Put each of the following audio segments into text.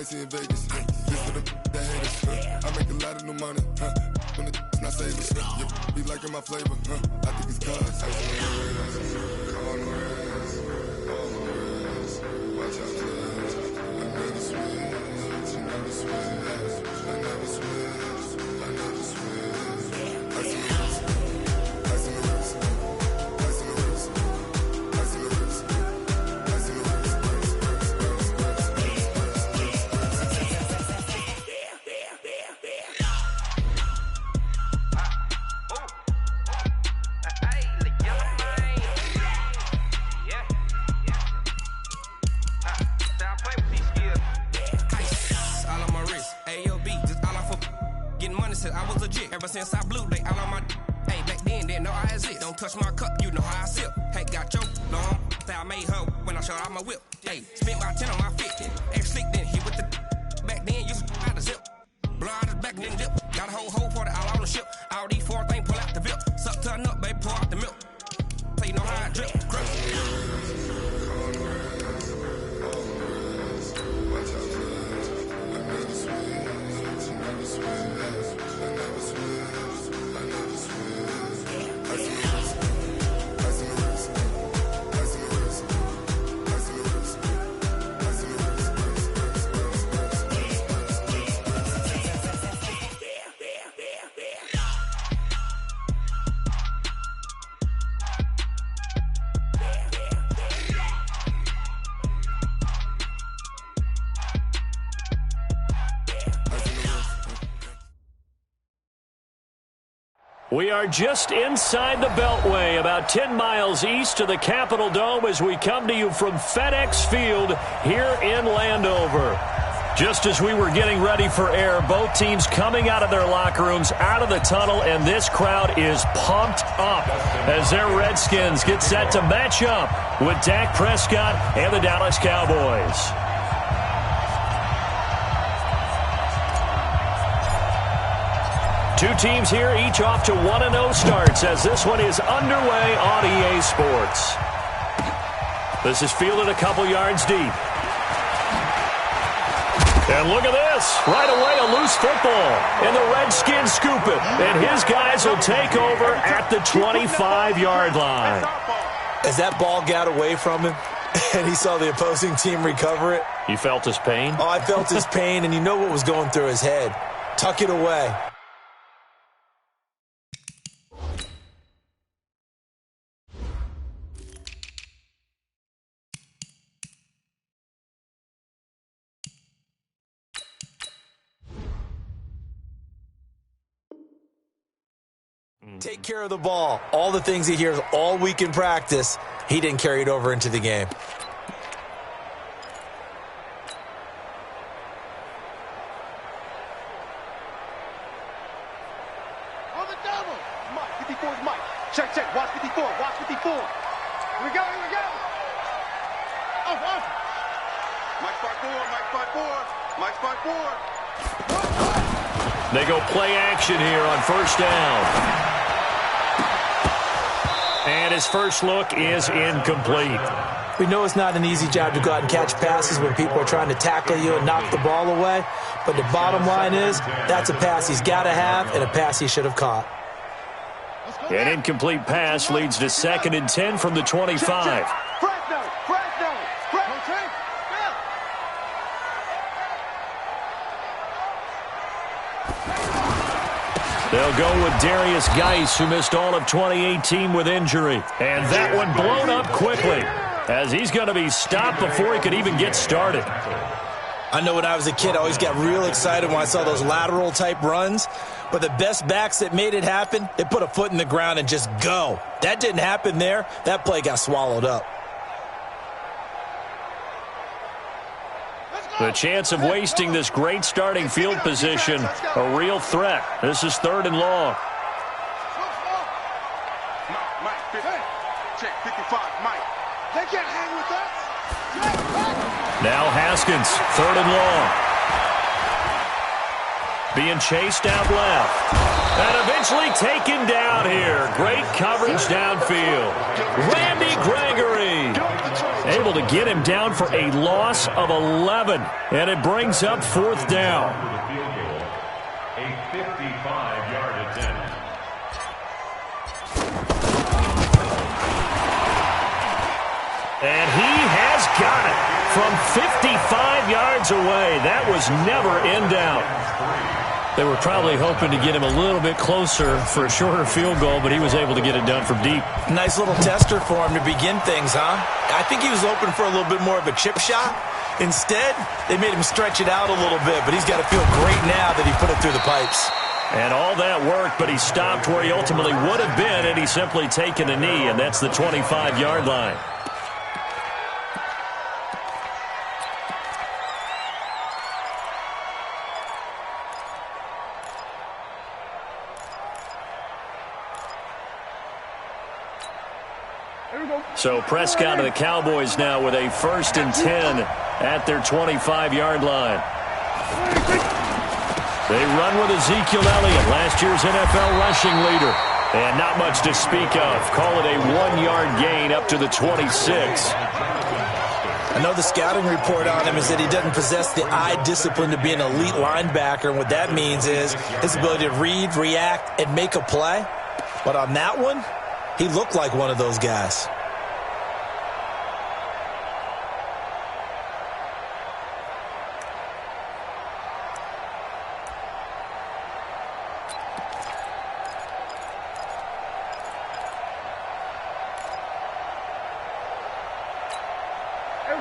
icy in Vegas. Just for the haters. I make a lot of new money. When the not saving. You be liking my flavor. I think it's cause. Ice in the red, on the res, watch out for this. I never switch, I never switch, I never switch, I never switch. Ice in the wrist, ice in the wrist, ice in the wrist, ice in the wrist, ice in the wrist. I was legit ever since I blew they all on my hey back then didn't know I had it. Don't touch my cup, you know how I sip. Hey, got your long that I made her when I showed out my whip. Hey, spent my 10 on my fit. Ex slick then hit with the back then used to out the zip. Blow out his back and then dip. Got a whole for the all on the ship. All these four things pull out the VIP. Suck turn up, baby, pour out the milk. So you know how I drip. Grip. We are just inside the Beltway, about 10 miles east of the Capitol Dome as we come to you from FedEx Field here in Landover. Just as we were getting ready for air, both teams coming out of their locker rooms, out of the tunnel, and this crowd is pumped up as their Redskins get set to match up with Dak Prescott and the Dallas Cowboys. Two teams here, each off to 1-0 starts as this one is underway on EA Sports. This is fielded a couple yards deep. And look at this. Right away, a loose football. And the Redskins scoop it. And his guys will take over at the 25-yard line. As that ball got away from him and he saw the opposing team recover it. You felt his pain? Oh, I felt his pain, and you know what was going through his head. Tuck it away. Take care of the ball. All the things he hears all week in practice, he didn't carry it over into the game. On the double. Mike, 54 is Mike. Check, check. Watch 54. Watch 54. Here we go. Here we go. Off, off. Mike spot 4. Mike spot 4. Mike spot 4. They go play action here on first down. And his first look is incomplete. We know it's not an easy job to go out and catch passes when people are trying to tackle you and knock the ball away. But the bottom line is, that's a pass he's got to have and a pass he should have caught. An incomplete pass leads to 2nd and 10 from the 25. They'll go with Darius Geis, who missed all of 2018 with injury. And that one blown up quickly, as he's going to be stopped before he could even get started. I know when I was a kid, I always got real excited when I saw those lateral-type runs. But the best backs that made it happen, they put a foot in the ground and just go. That didn't happen there. That play got swallowed up. The chance of wasting this great starting field position, a real threat. This is 3rd and long. Mike, 50. Check, 55, Mike. They can't hang with us. Now Haskins, 3rd and long. Being chased out left. And eventually taken down here. Great coverage downfield. Randy Gregory. able to get him down for a loss of 11. And it brings up 4th down. A 55-yard attempt. And he has got it from 55 yards away. That was never in doubt. They were probably hoping to get him a little bit closer for a shorter field goal, but he was able to get it done from deep. Nice little tester for him to begin things, huh? I think he was hoping for a little bit more of a chip shot. Instead, they made him stretch it out a little bit, but he's got to feel great now that he put it through the pipes. And all that worked, but he stopped where he ultimately would have been, and he's simply taken a knee, and that's the 25-yard line. So Prescott and the Cowboys now with a 1st and 10 at their 25-yard line. They run with Ezekiel Elliott, last year's NFL rushing leader. And not much to speak of. Call it a 1-yard gain up to the 26. I know the scouting report on him is that he doesn't possess the eye discipline to be an elite linebacker. And what that means is his ability to read, react, and make a play. But on that one, he looked like one of those guys.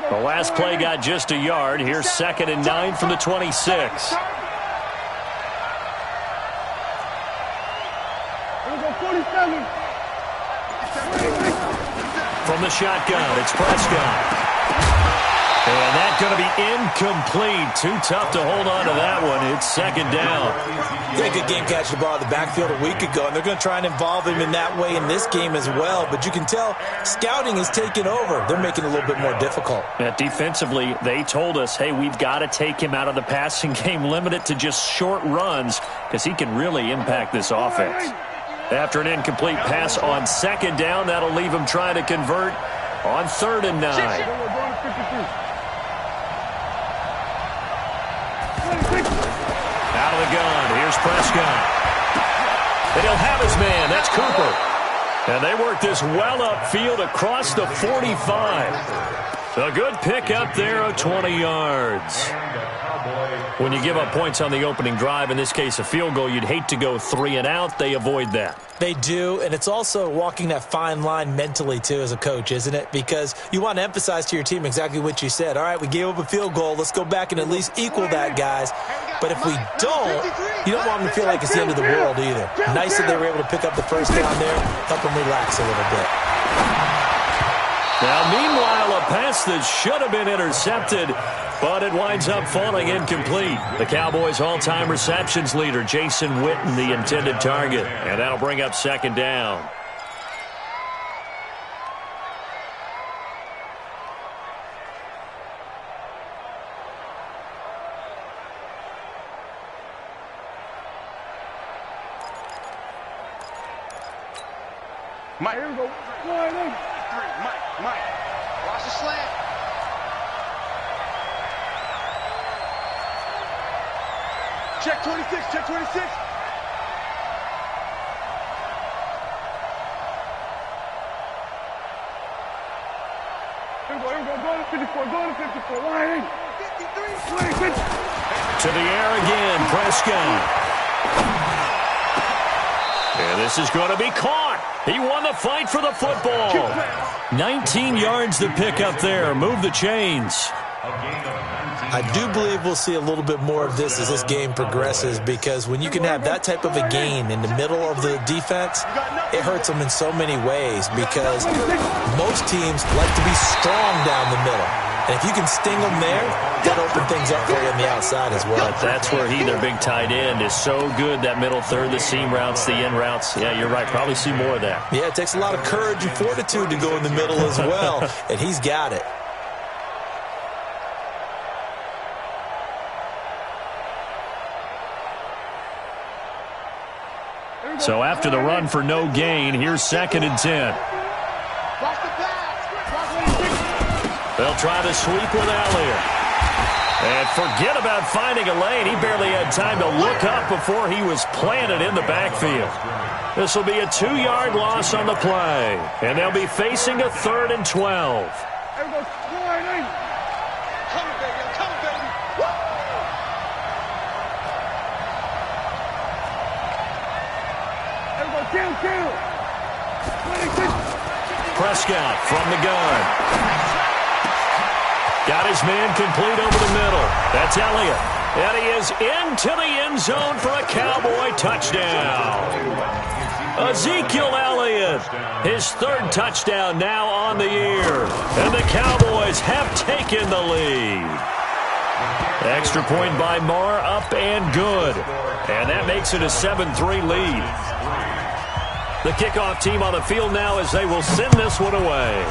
The last play got just a yard. Here's 2nd and 9 from the 26. From the shotgun, it's Prescott. And that's going to be incomplete. Too tough to hold on to that one. It's 2nd down. He had a good game catching the ball at the backfield a week ago, and they're going to try and involve him in that way in this game as well. But you can tell scouting is taking over. They're making it a little bit more difficult. Defensively, they told us, hey, we've got to take him out of the passing game, limit it to just short runs, because he can really impact this offense. After an incomplete pass on 2nd down, that'll leave him trying to convert on 3rd and 9. Out of the gun, here's Prescott. And he'll have his man, that's Cooper. And they work this well upfield across the 45. A good pick up there of 20 yards. When you give up points on the opening drive, in this case a field goal, you'd hate to go 3 and out. They avoid that. They do, and it's also walking that fine line mentally, too, as a coach, isn't it? Because you want to emphasize to your team exactly what you said. All right, we gave up a field goal. Let's go back and at least equal that, guys. But if we don't, you don't want them to feel like it's the end of the world either. Nice that they were able to pick up the 1st down there, help them relax a little bit. Now, meanwhile, a pass that should have been intercepted, but it winds up falling incomplete. The Cowboys' all-time receptions leader, Jason Witten, the intended target. And that'll bring up 2nd down. Mike, here we go. Mike. Watch the slant. Check 26, check 26. Here we go. Go to 54, line in. 53, 26. To the air again, Prescott. And this is going to be caught. He won the fight for the football. 19 yards to pick up there. Move the chains. I do believe we'll see a little bit more of this as this game progresses, because when you can have that type of a gain in the middle of the defense, it hurts them in so many ways, because most teams like to be strong down the middle. And if you can sting them there, that'll open things up for you on the outside as well. But that's where their big tight end, is so good, that middle third, the seam routes, the in routes. Yeah, you're right. Probably see more of that. Yeah, it takes a lot of courage and fortitude to go in the middle as well, and he's got it. So after the run for no gain, here's 2nd and 10. They'll try the sweep with Elliott. And forget about finding a lane. He barely had time to look up before he was planted in the backfield. This will be a 2-yard loss on the play. And they'll be facing a 3rd and 12. Prescott from the gun. Got his man complete over the middle. That's Elliott. And he is into the end zone for a Cowboy touchdown. Ezekiel Elliott, his 3rd touchdown now on the year. And the Cowboys have taken the lead. Extra point by Marr, up and good. And that makes it a 7-3 lead. The kickoff team on the field now as they will send this one away.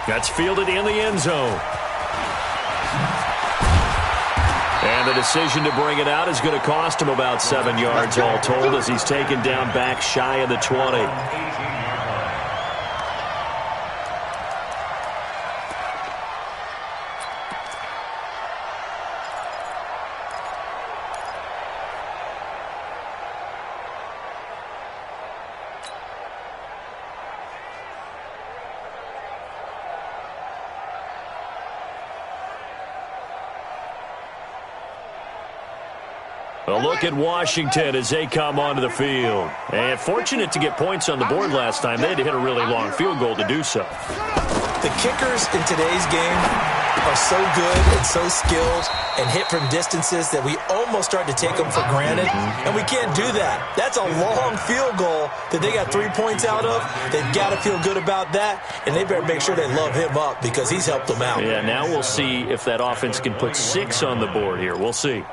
That's fielded in the end zone. And the decision to bring it out is going to cost him about 7 yards all told as he's taken down back shy of the 20. A look at Washington as they come onto the field. And fortunate to get points on the board last time. They had to hit a really long field goal to do so. The kickers in today's game are so good and so skilled and hit from distances that we almost start to take them for granted. And we can't do that. That's a long field goal that they got 3 points out of. They've got to feel good about that. And they better make sure they love him up because he's helped them out. Yeah, now we'll see if that offense can put 6 on the board here. We'll see.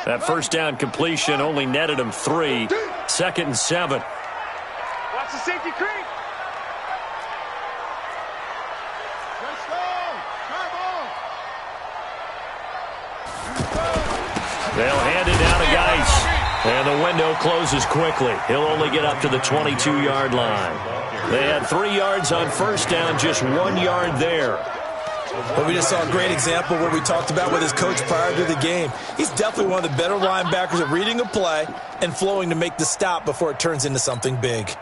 That first down completion only netted him 3. 2nd and 7. Watch the safety creep. They'll hand it down to Geis. And the window closes quickly. He'll only get up to the 22-yard line. They had 3 yards on first down, just 1 yard there. But we just saw a great example of what we talked about with his coach prior to the game. He's definitely one of the better linebackers at reading a play and flowing to make the stop before it turns into something big.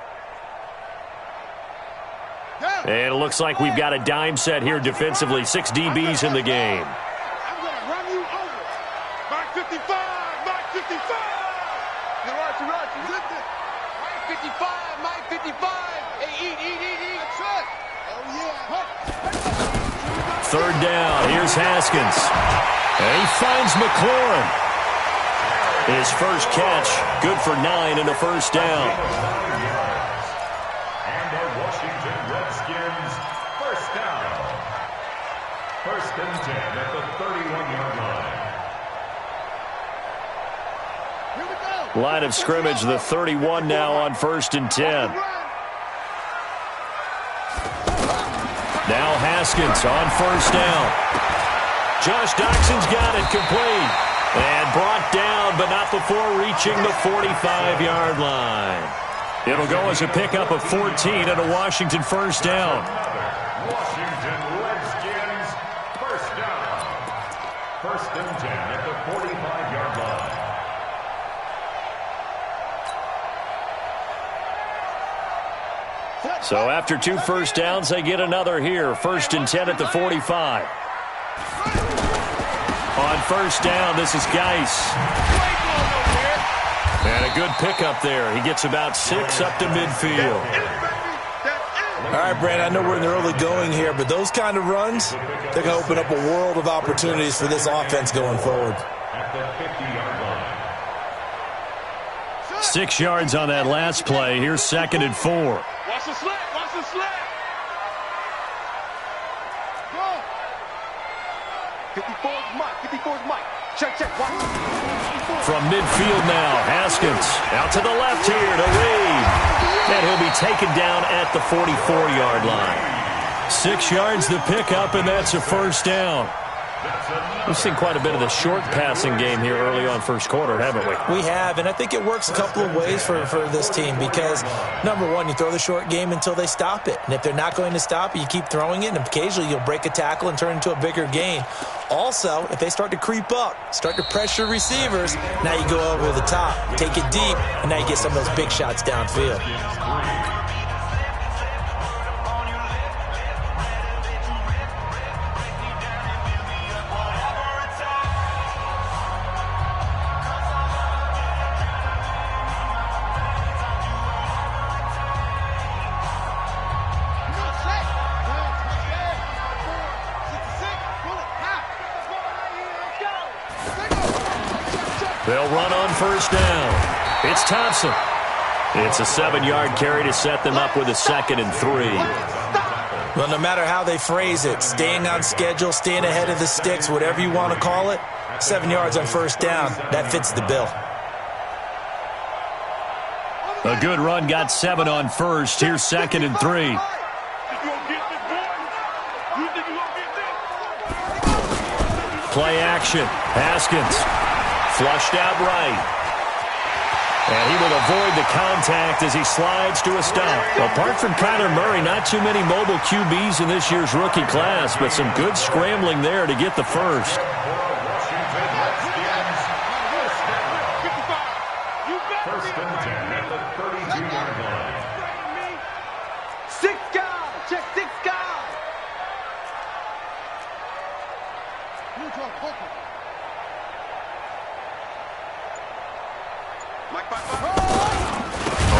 And it looks like we've got a dime set here defensively. 6 DBs in the game. I'm going to run you over. Mark 55. Mark 55. You're right. Mark 55. Mark 55. Hey, eat. That's it. Oh, yeah. 3rd down. Here's Haskins. And he finds McLaurin. His first catch, good for 9 and a first down. And the Washington Redskins, first down. 1st and 10 at the 31-yard line. Here we go. Line of scrimmage, the 31 now on 1st and 10. Now Haskins on first down. Josh Doxson's got it complete. And brought down, but not before reaching the 45-yard line. It'll go as a pickup of 14 and a Washington first down. Washington Redskins, first down. 1st and 10 at the 45-yard line. So after 2 first downs, they get another here. 1st and 10 at the 45. On first down, this is Geis. And a good pickup there. He gets about 6 up to midfield. All right, Brand, I know we're in the early going here, but those kind of runs, they're going to open up a world of opportunities for this offense going forward. At the 50-yard line. 6 yards on that last play. Here's 2nd and 4. Watch the slant. Go. 54's Mike. From midfield now, Haskins out to the left here to Reed. And he'll be taken down at the 44-yard line. 6 yards the pickup, and that's a first down. We've seen quite a bit of the short passing game here early on first quarter, haven't we? We have, and I think it works a couple of ways for this team because, number one, you throw the short game until they stop it. And if they're not going to stop it, you keep throwing it, and occasionally you'll break a tackle and turn into a bigger gain. Also, if they start to creep up, start to pressure receivers, now you go over the top, take it deep, and now you get some of those big shots downfield. They'll run on first down. It's Thompson. It's a 7-yard carry to set them up with a 2nd and 3. Well, no matter how they phrase it, staying on schedule, staying ahead of the sticks, whatever you want to call it, 7 yards on first down, that fits the bill. A good run got 7 on first. Here's 2nd and 3. Play action. Haskins. Flushed out right. And he will avoid the contact as he slides to a stop. Apart from Kyler Murray, not too many mobile QBs in this year's rookie class, but some good scrambling there to get the first. First and 10 at the 32-yard line. 6 guys. Check 6 guys.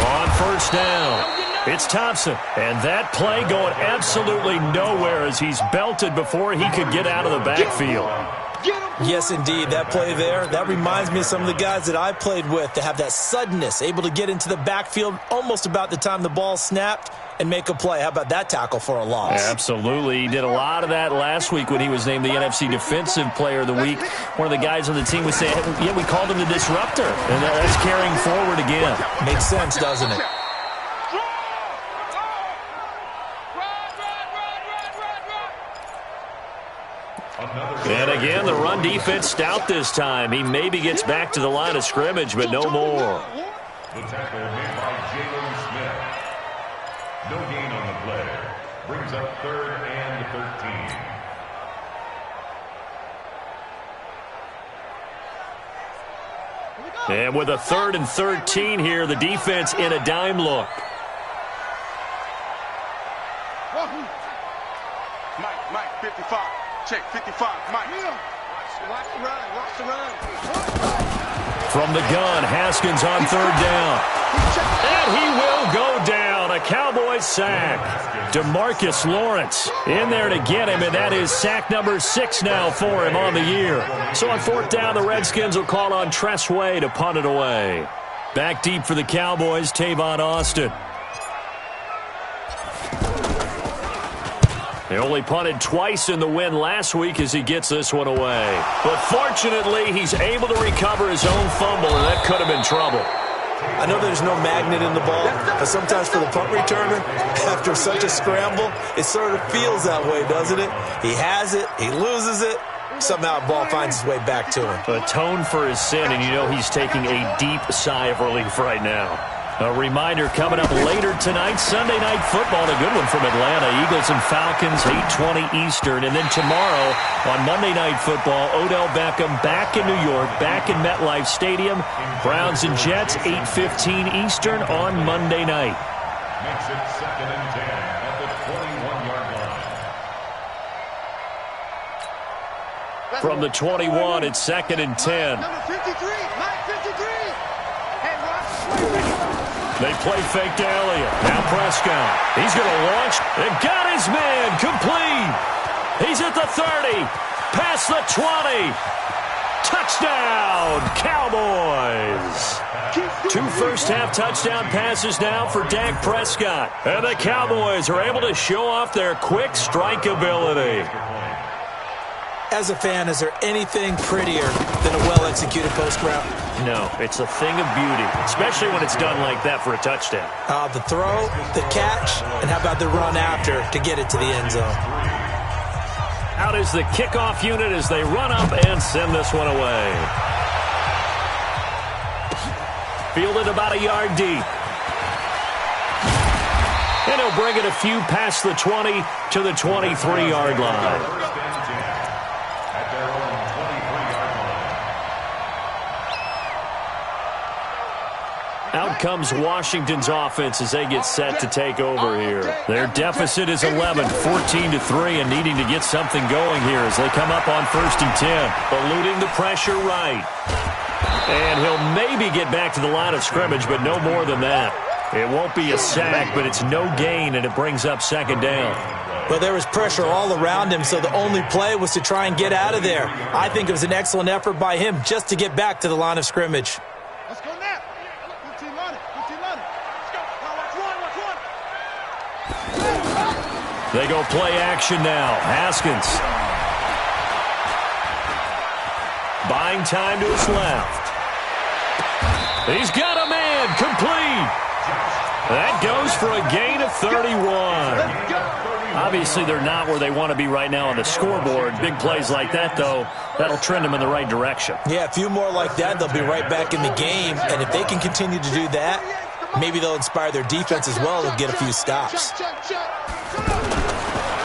On first down, it's Thompson. And that play going absolutely nowhere as he's belted before he could get out of the backfield. Yes, indeed. That play there, that reminds me of some of the guys that I played with to have that suddenness, able to get into the backfield almost about the time the ball snapped and make a play. How about that tackle for a loss? Absolutely. He did a lot of that last week when he was named the NFC Defensive Player of the Week. One of the guys on the team was saying, yeah, we called him the disruptor. And that's carrying forward again. Makes sense, doesn't it? And again, the run defense stout this time. He maybe gets back to the line of scrimmage, but no more. The tackle made by Jalen Smith. No gain on the play. Brings up 3rd and 13. And with a 3rd and 13 here, the defense in a dime look. Mike, 55. Check 55. Mike. Watch the run. Watch the run. From the gun, Haskins on 3rd down. And he will go down. A Cowboys sack. DeMarcus Lawrence in there to get him, and that is sack number 6 now for him on the year. So on 4th down, the Redskins will call on Tress Way to punt it away. Back deep for the Cowboys, Tavon Austin. They only punted twice in the win last week as he gets this one away. But fortunately, he's able to recover his own fumble, and that could have been trouble. I know there's no magnet in the ball, but sometimes for the punt returner, after such a scramble, it sort of feels that way, doesn't it? He has it, he loses it, somehow the ball finds its way back to him. Atone for his sin, and you know he's taking a deep sigh of relief right now. A reminder coming up later tonight, Sunday Night Football, a good one from Atlanta. Eagles and Falcons, 8:20 Eastern. And then tomorrow on Monday Night Football, Odell Beckham back in New York, back in MetLife Stadium. Browns and Jets, 8:15 Eastern on Monday night. Makes it 2nd and 10 at the 21-yard line. From the 21, it's 2nd and 10. Number 53. Mike 53. Hey, Ross. They play fake to Elliott. Now Prescott. He's going to launch and got his man complete. He's at the 30. Past the 20. Touchdown, Cowboys. 2 first-half touchdown passes now for Dak Prescott. And the Cowboys are able to show off their quick strike ability. As a fan, is there anything prettier than a well-executed post route? No, it's a thing of beauty, especially when it's done like that for a touchdown. The throw, the catch, and how about the run after to get it to the end zone? Out is the kickoff unit as they run up and send this one away. Fielded about a yard deep. And he'll bring it a few past the 20 to the 23-yard line. Out comes Washington's offense as they get set to take over here. Their deficit is 11, 14-3, and needing to get something going here as they come up on 1st and 10. Eluding the pressure right. And he'll maybe get back to the line of scrimmage, but no more than that. It won't be a sack, but it's no gain, and it brings up 2nd down. Well, there was pressure all around him, so the only play was to try and get out of there. I think it was an excellent effort by him just to get back to the line of scrimmage. Let's go now. Good team on it. Good team on it. Let's go. Watch one. They go play action now. Haskins. Buying time to his left. He's got a man. Complete. That goes for a gain of 31. Obviously, they're not where they want to be right now on the scoreboard. Big plays like that, though, that'll trend them in the right direction. Yeah, a few more like that, they'll be right back in the game. And if they can continue to do that, maybe they'll inspire their defense as well. They'll get a few stops.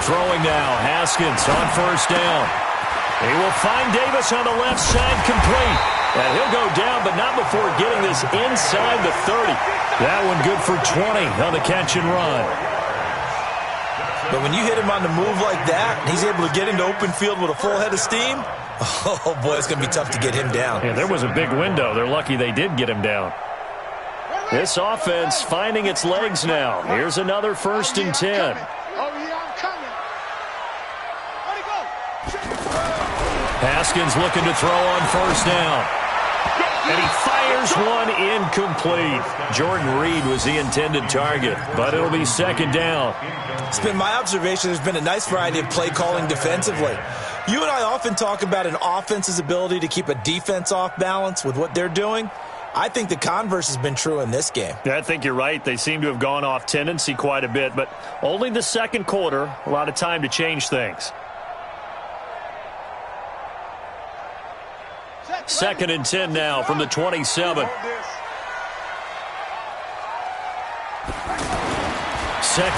Throwing now, Haskins on 1st down. He will find Davis on the left side, complete. And he'll go down, but not before getting this inside the 30. That one good for 20 on the catch and run. But when you hit him on the move like that, and he's able to get into open field with a full head of steam, oh, boy, it's going to be tough to get him down. Yeah, there was a big window. They're lucky they did get him down. This offense finding its legs now. Here's another 1st and 10. Oh, yeah, I'm coming. Let it go. Haskins looking to throw on 1st down. And he fires one incomplete. Jordan Reed was the intended target, but it'll be 2nd down. It's been my observation there's been a nice variety of play calling defensively. You and I often talk about an offense's ability to keep a defense off balance with what they're doing. I think the converse has been true in this game. Yeah, I think you're right. They seem to have gone off tendency quite a bit, but only the 2nd quarter, a lot of time to change things. 2nd and 10 now from the 27. 2nd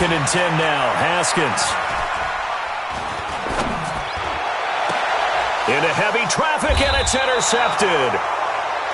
and 10 now. Haskins. Into heavy traffic, and it's intercepted.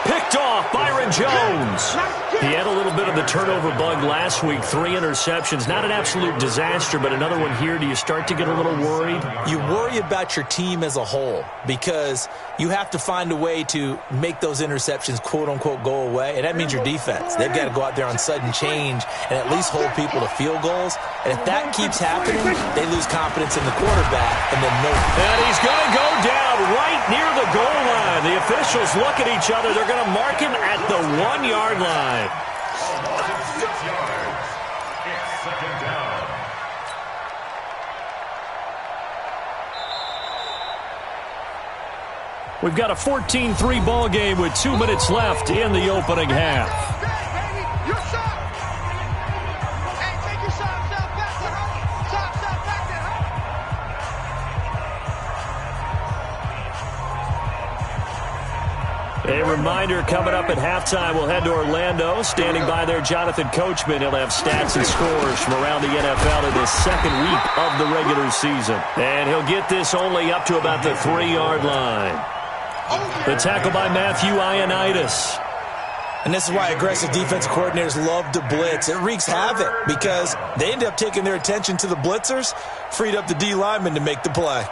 Picked off Byron Jones. He had a little bit of the turnover bug last week. 3 interceptions. Not an absolute disaster, but another one here. Do you start to get a little worried? You worry about your team as a whole because you have to find a way to make those interceptions, quote-unquote, go away, and that means your defense. They've got to go out there on sudden change and at least hold people to field goals. And if that keeps happening, they lose confidence in the quarterback, and then And he's going to go down right near the goal line. The officials look at each other. They're going to mark him at the 1-yard line. 6 yards. It's 2nd down. We've got a 14-3 ball game with 2 minutes left in the opening half. A reminder, coming up at halftime, we'll head to Orlando. Standing by there, Jonathan Coachman. He'll have stats and scores from around the NFL in this 2nd week of the regular season. And he'll get this only up to about the 3-yard line. The tackle by Matthew Ioannidis. And this is why aggressive defensive coordinators love to blitz. It wreaks havoc because they end up taking their attention to the blitzers, freed up the D lineman to make the play.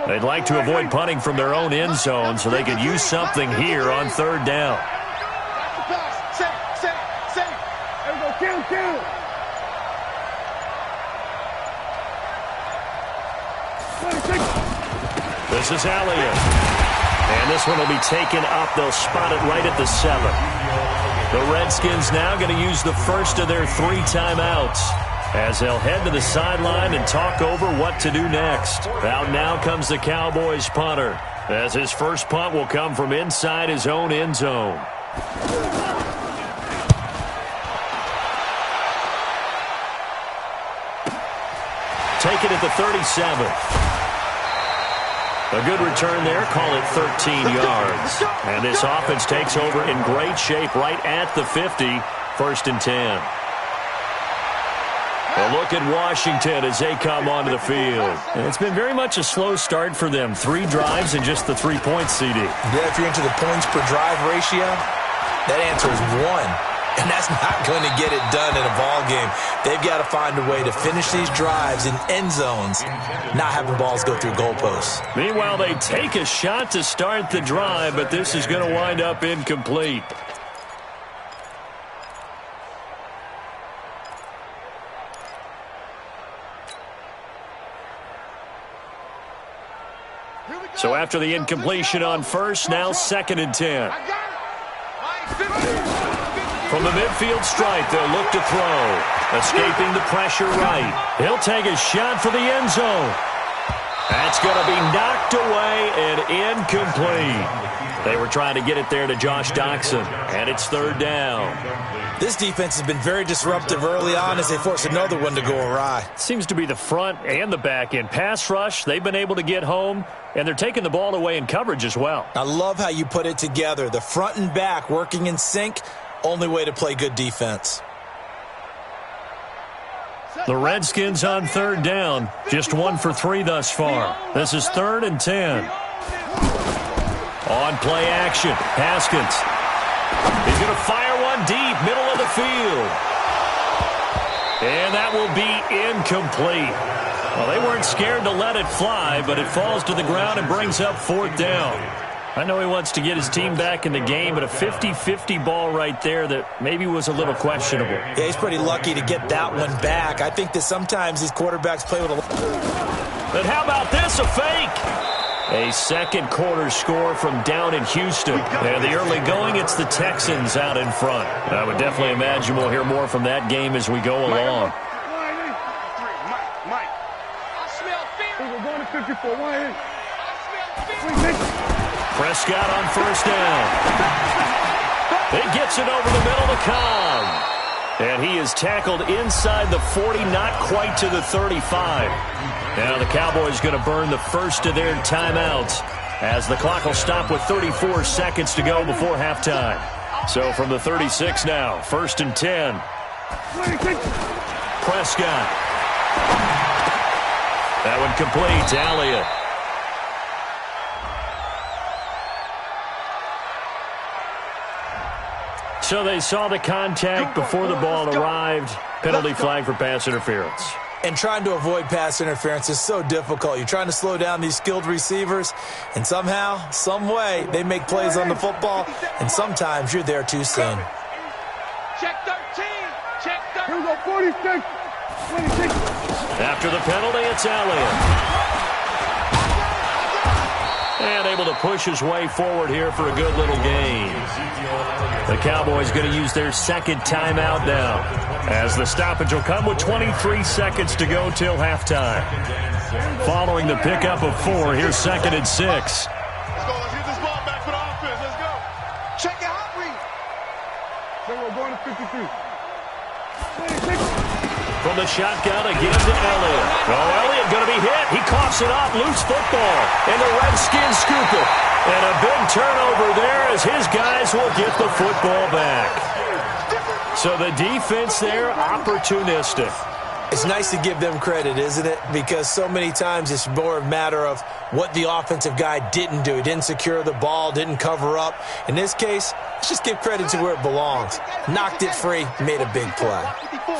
They'd like to avoid punting from their own end zone so they could use something here on 3rd down. This is Elliott. And this one will be taken up. They'll spot it right at the 7. The Redskins now going to use the first of their 3 timeouts as they'll head to the sideline and talk over what to do next. Out now comes the Cowboys punter, as his first punt will come from inside his own end zone. Take it at the 37. A good return there, call it 13 yards. And this offense takes over in great shape right at the 50, 1st and 10. A look at Washington as they come onto the field. And it's been very much a slow start for them. 3 drives and just the 3 points, CD. Yeah, if you're into the points per drive ratio, that answer is 1. And that's not going to get it done in a ball game. They've got to find a way to finish these drives in end zones, not having balls go through goalposts. Meanwhile, they take a shot to start the drive, but this is going to wind up incomplete. So after the incompletion on first, now 2nd and 10. From the midfield stripe, they'll look to throw. Escaping the pressure right. He'll take a shot for the end zone. That's going to be knocked away and incomplete. They were trying to get it there to Josh Doxson, and it's 3rd down. This defense has been very disruptive early on as they force another one to go awry. Seems to be the front and the back end. Pass rush, they've been able to get home, and they're taking the ball away in coverage as well. I love how you put it together. The front and back working in sync, only way to play good defense. The Redskins on 3rd down, just 1 for 3 thus far. This is 3rd and 10. On play action, Haskins. He's going to fire one deep, middle of the field. And that will be incomplete. Well, they weren't scared to let it fly, but it falls to the ground and brings up 4th down. I know he wants to get his team back in the game, but a 50-50 ball right there that maybe was a little questionable. Yeah, he's pretty lucky to get that one back. I think that sometimes these quarterbacks play with a... But how about this, a fake? A second quarter score from down in Houston. And the early going, it's the Texans out in front. I would definitely imagine we'll hear more from that game as we go along. Mike. I smell fear. We're going to 54. I smell fear. Prescott on 1st down. It gets it over the middle to Cobb. And he is tackled inside the 40, not quite to the 35. Now the Cowboys going to burn the first of their timeouts as the clock will stop with 34 seconds to go before halftime. So from the 36 now, 1st and 10. Prescott. That one complete to Elliott. So they saw the contact before the ball arrived. Penalty flag for pass interference. And trying to avoid pass interference is so difficult. You're trying to slow down these skilled receivers, and somehow, some way, they make plays on the football, and sometimes you're there too soon. Check 13. Check 13. Here we go, 46. 26. After the penalty, it's Elliott. And able to push his way forward here for a good little gain. The Cowboys going to use their 2nd timeout now, as the stoppage will come with 23 seconds to go till halftime. Following the pickup of 4, here's 2nd and 6. Let's go. Let's get this ball back for the offense. Let's go. Check it out, read. So we're going to 52. 26. From the shotgun again to Elliott. Oh, Elliott going to be hit. He coughs it up. Loose football. And the Redskins scoop it. And a big turnover there as his guys will get the football back. So the defense there, opportunistic. It's nice to give them credit, isn't it? Because so many times it's more a matter of what the offensive guy didn't do. He didn't secure the ball, didn't cover up. In this case, let's just give credit to where it belongs. Knocked it free, made a big play.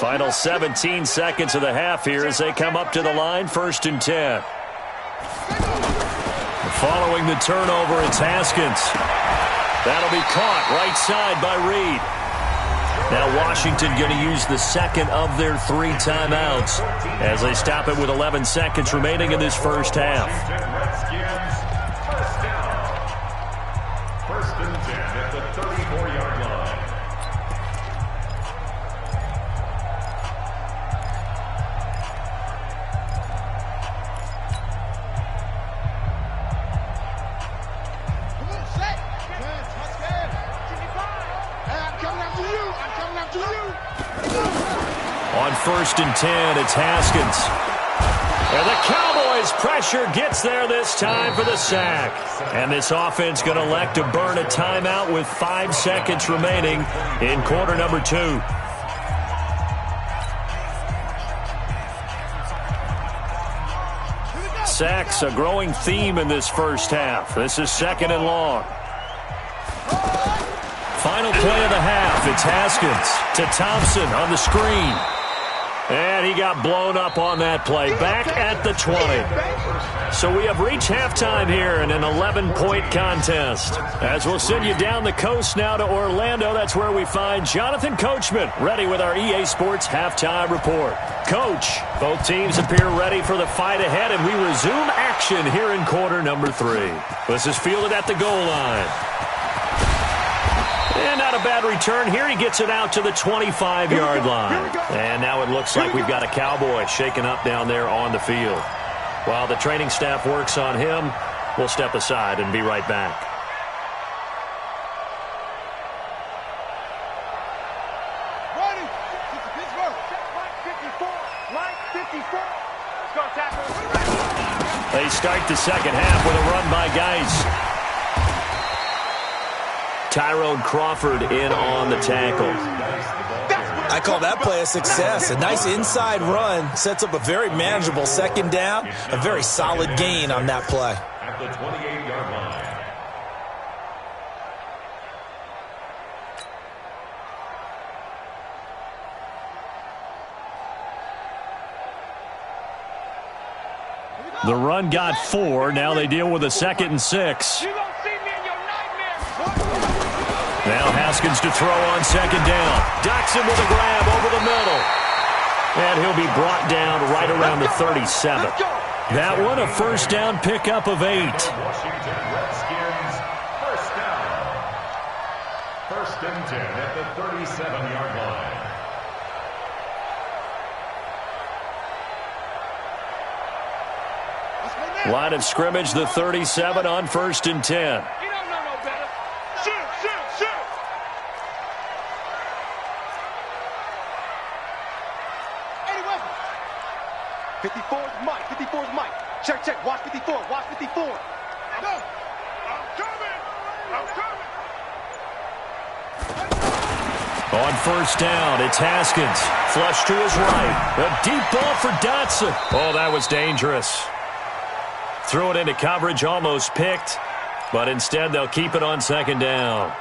Final 17 seconds of the half here as they come up to the line, 1st and 10. Following the turnover, it's Haskins. That'll be caught right side by Reed. Now Washington going to use the 2nd of their 3 timeouts as they stop it with 11 seconds remaining in this first half. On 1st and 10, it's Haskins. And the Cowboys' pressure gets there this time for the sack. And this offense going to elect to burn a timeout with 5 seconds remaining in quarter number 2. Sacks, a growing theme in this first half. This is 2nd and long. Final play of the half. It's Haskins to Thompson on the screen. And he got blown up on that play. Back at the 20. So we have reached halftime here in an 11-point contest. As we'll send you down the coast now to Orlando, that's where we find Jonathan Coachman ready with our EA Sports halftime report. Coach, both teams appear ready for the fight ahead, and we resume action here in quarter number 3. This is fielded at the goal line. And not a bad return here. He gets it out to the 25-yard line. And now it looks like we've got a Cowboy shaken up down there on the field. While the training staff works on him, we'll step aside and be right back. They start the second half with a run by Geis. Tyrone Crawford in on the tackle. I call that play a success. A nice inside run sets up a very manageable second down. A very solid gain on that play. At the 28-yard line. The run got 4. Now they deal with a 2nd and 6. Now Haskins to throw on 2nd down. Doxson with a grab over the middle. And he'll be brought down right around the 37. That one a first down pickup of 8. Washington Redskins, first down. 1st and 10 at the 37-yard line. Line of scrimmage, the 37 on 1st and 10. 54 is Mike. 54 is Mike. Check, check. Watch 54. Watch 54. Go. I'm coming. I'm coming. On 1st down, it's Haskins. Flush to his right. A deep ball for Dotson. Oh, that was dangerous. Threw it into coverage, almost picked. But instead, they'll keep it on 2nd down.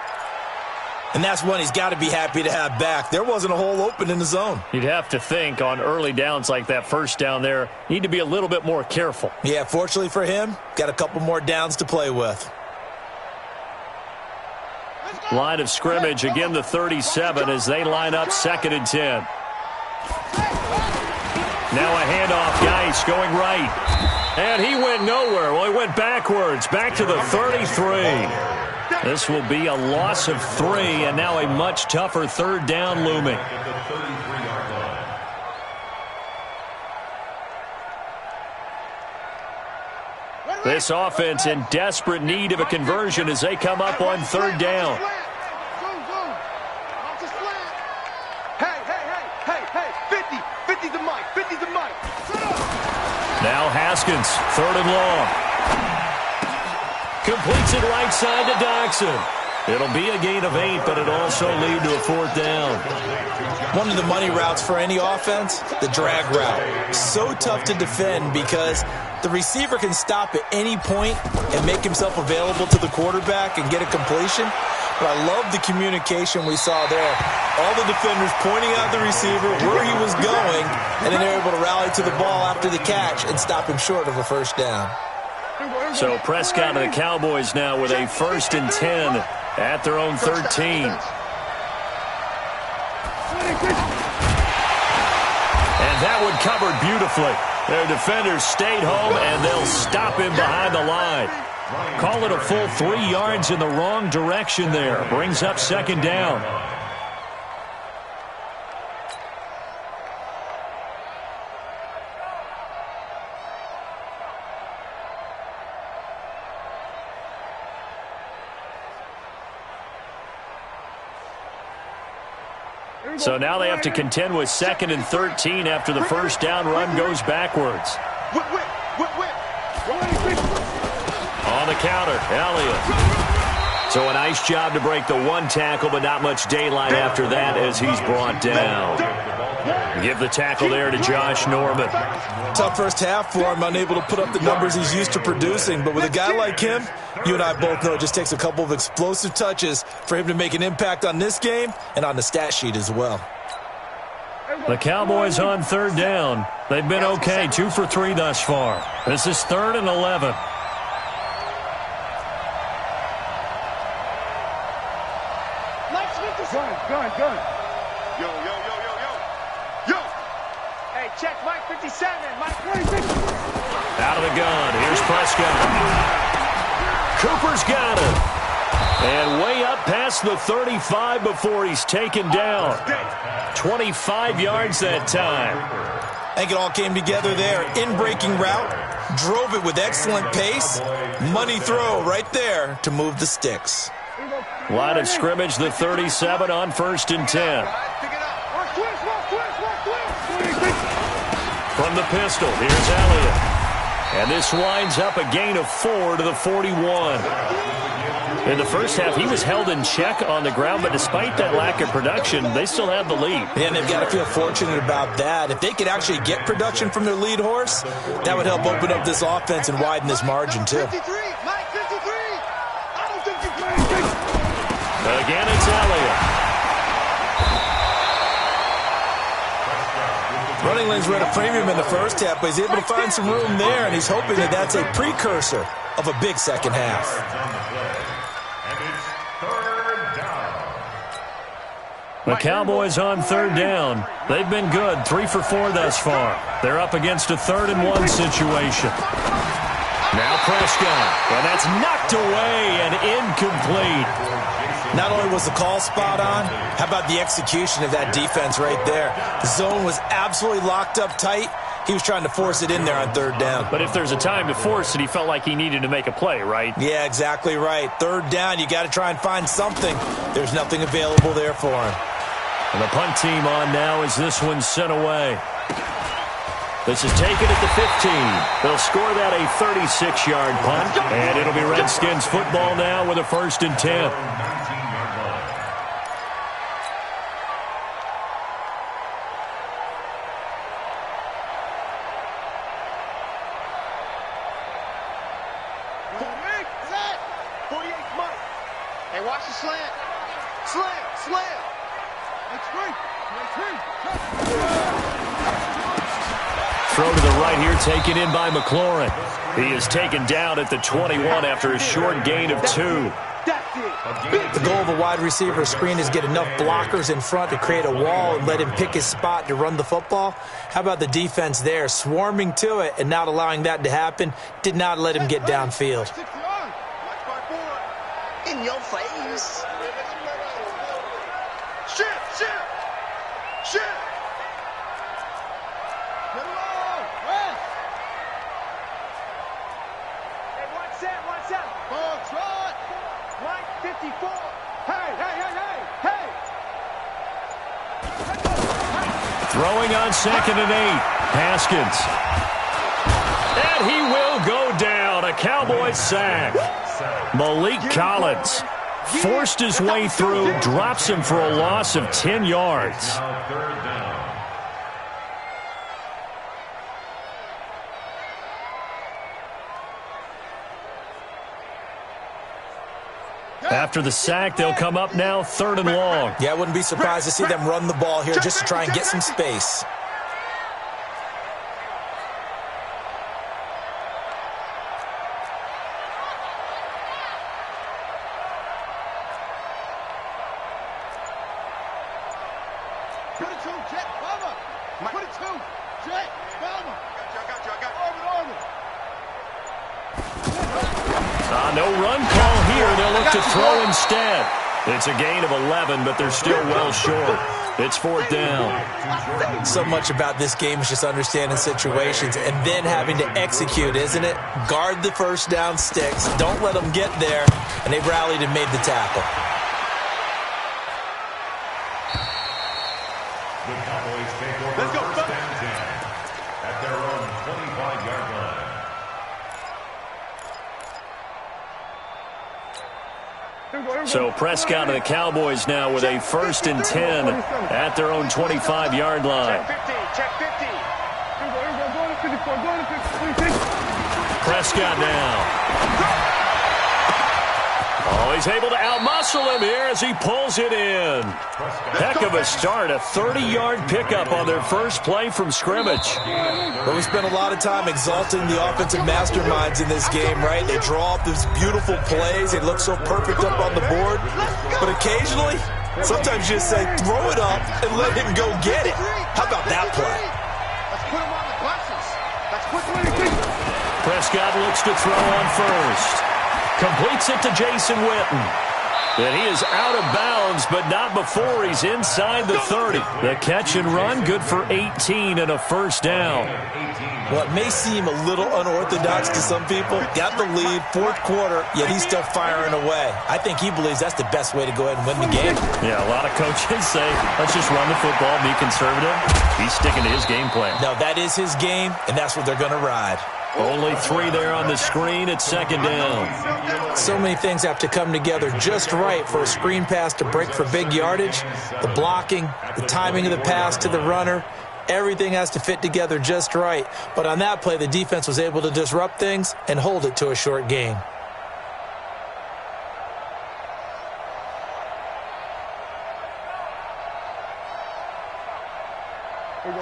And that's one he's got to be happy to have back. There wasn't a hole open in the zone. You'd have to think on early downs like that first down there, need to be a little bit more careful. Yeah, fortunately for him, got a couple more downs to play with. Line of scrimmage, again the 37 as they line up 2nd and 10. Now a handoff, Geis going right. And he went nowhere. Well, he went backwards, back to the 33. This will be a loss of 3, and now a much tougher 3rd down looming. This offense in desperate need of a conversion as they come up on 3rd down. Hey, 50 the mic, 50 the mic. Now Haskins, 3rd and long. Completes it right side to Doxson. It'll be a gain of 8, but it'll also lead to a 4th down. One of the money routes for any offense, the drag route. So tough to defend because the receiver can stop at any point and make himself available to the quarterback and get a completion. But I love the communication we saw there. All the defenders pointing out the receiver, where he was going, and then they're able to rally to the ball after the catch and stop him short of a 1st down. So Prescott and the Cowboys now with a 1st and 10 at their own 13. And that one covered beautifully. Their defenders stayed home, and they'll stop him behind the line. Call it a full 3 yards in the wrong direction there. Brings up 2nd down. So now they have to contend with 2nd and 13 after the first down run goes backwards. On the counter, Elliott. So a nice job to break the one tackle, but not much daylight after that as he's brought down. Give the tackle there to Josh Norman. Tough first half for him, unable to put up the numbers he's used to producing. But with a guy like him, you and I both know it just takes a couple of explosive touches for him to make an impact on this game and on the stat sheet as well. The Cowboys on 3rd down. They've been okay, 2 for 3 thus far. This is 3rd and 11. Gun. Yo. Hey, check Mike 57. Mike 26. Out of the gun. Here's Prescott. Cooper's got him. And way up past the 35 before he's taken down. 25 yards that time. I think it all came together there. In-breaking route. Drove it with excellent pace. Money throw right there to move the sticks. Line of scrimmage, the 37 on 1st and 10. From the pistol, here's Elliott. And this winds up a gain of 4 to the 41. In the first half, he was held in check on the ground, but despite that lack of production, they still have the lead. And they've got to feel fortunate about that. If they could actually get production from their lead horse, that would help open up this offense and widen this margin, too. Again, it's Elliott. Running lanes were at a premium in the first half, but he's able to find some room there, and he's hoping that that's a precursor of a big second half. The Cowboys on 3rd down. They've been good, 3 for 4 thus far. They're up against a 3rd and 1 situation. Now Prescott, and that's knocked away and incomplete. Not only was the call spot on, how about the execution of that defense right there? The zone was absolutely locked up tight. He was trying to force it in there on 3rd down. But if there's a time to force it, he felt like he needed to make a play, right? Yeah, exactly right. 3rd down, you got to try and find something. There's nothing available there for him. And the punt team on now as this one's sent away. This is taken at the 15. They'll score that a 36-yard punt, and it'll be Redskins football now with a 1st and 10. Hey, watch the slant. Slam. Throw to the right here, taken in by McLaurin. He is taken down at the 21 after a short gain of 2. The goal of a wide receiver screen is get enough blockers in front to create a wall and let him pick his spot to run the football. How about the defense there, swarming to it and not allowing that to happen? Did not let him get downfield. In your face. Shit. Get along. Hey, watch that. Ball trot. Mike 54. Hey. Throwing on 2nd and 8. Haskins. And he will go down. A Cowboys sack. Malik Collins forced his way through, drops him for a loss of 10 yards. After the sack, they'll come up now 3rd and long. Yeah, I wouldn't be surprised to see them run the ball here just to try and get some space. No run call here. They'll look to throw instead. It's a gain of 11, but they're still well short. It's 4th down. So much about this game is just understanding situations and then having to execute, isn't it? Guard the first down sticks. Don't let them get there. And they rallied and made the tackle. Let's go, first and 10 at their own 25-yard line. So Prescott and the Cowboys now with a 1st and 10 at their own 25-yard line. Check 50. Prescott now. Oh, he's able to outmuscle him here as he pulls it in. Heck of a start, a 30-yard pickup on their first play from scrimmage. But we spent a lot of time exalting the offensive masterminds in this game, right? They draw up these beautiful plays. They look so perfect up on the board. But occasionally, sometimes you just say, throw it up and let him go get it. How about that play? Let's put him on the buses. Let's put Prescott looks to throw on first. Completes it to Jason Witten. And he is out of bounds, but not before he's inside the 30. The catch and run, good for 18 and a first down. Well, it may seem a little unorthodox to some people. Got the lead, 4th quarter, yet he's still firing away. I think he believes that's the best way to go ahead and win the game. Yeah, a lot of coaches say, let's just run the football, be conservative. He's sticking to his game plan. No, that is his game, and that's what they're going to ride. Only 3 there on the screen at 2nd down. So many things have to come together just right for a screen pass to break for big yardage. The blocking, the timing of the pass to the runner, everything has to fit together just right. But on that play, the defense was able to disrupt things and hold it to a short gain.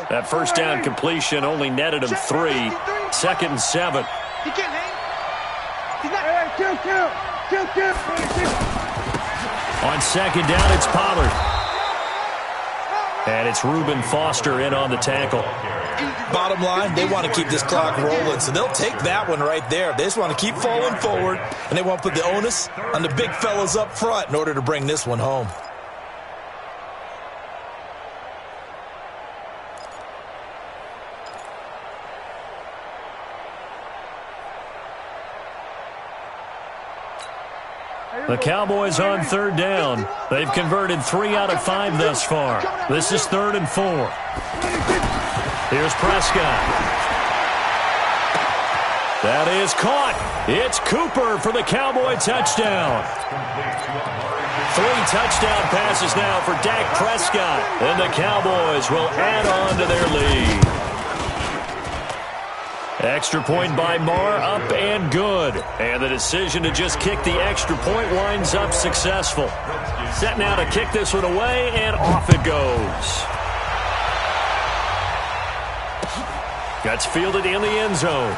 That first down completion only netted him 3. 2nd and 7. He can't hang. He's not. Kill. On 2nd down, it's Pollard. And it's Reuben Foster in on the tackle. Bottom line, they want to keep this clock rolling, so they'll take that one right there. They just want to keep falling forward, and they want to put the onus on the big fellas up front in order to bring this one home. The Cowboys on 3rd down. They've converted 3 out of 5 thus far. This is 3rd and 4. Here's Prescott. That is caught. It's Cooper for the Cowboy touchdown. 3 touchdown passes now for Dak Prescott. And the Cowboys will add on to their lead. Extra point by Marr, up and good. And the decision to just kick the extra point winds up successful. Set now to kick this one away, and off it goes. Gets fielded in the end zone.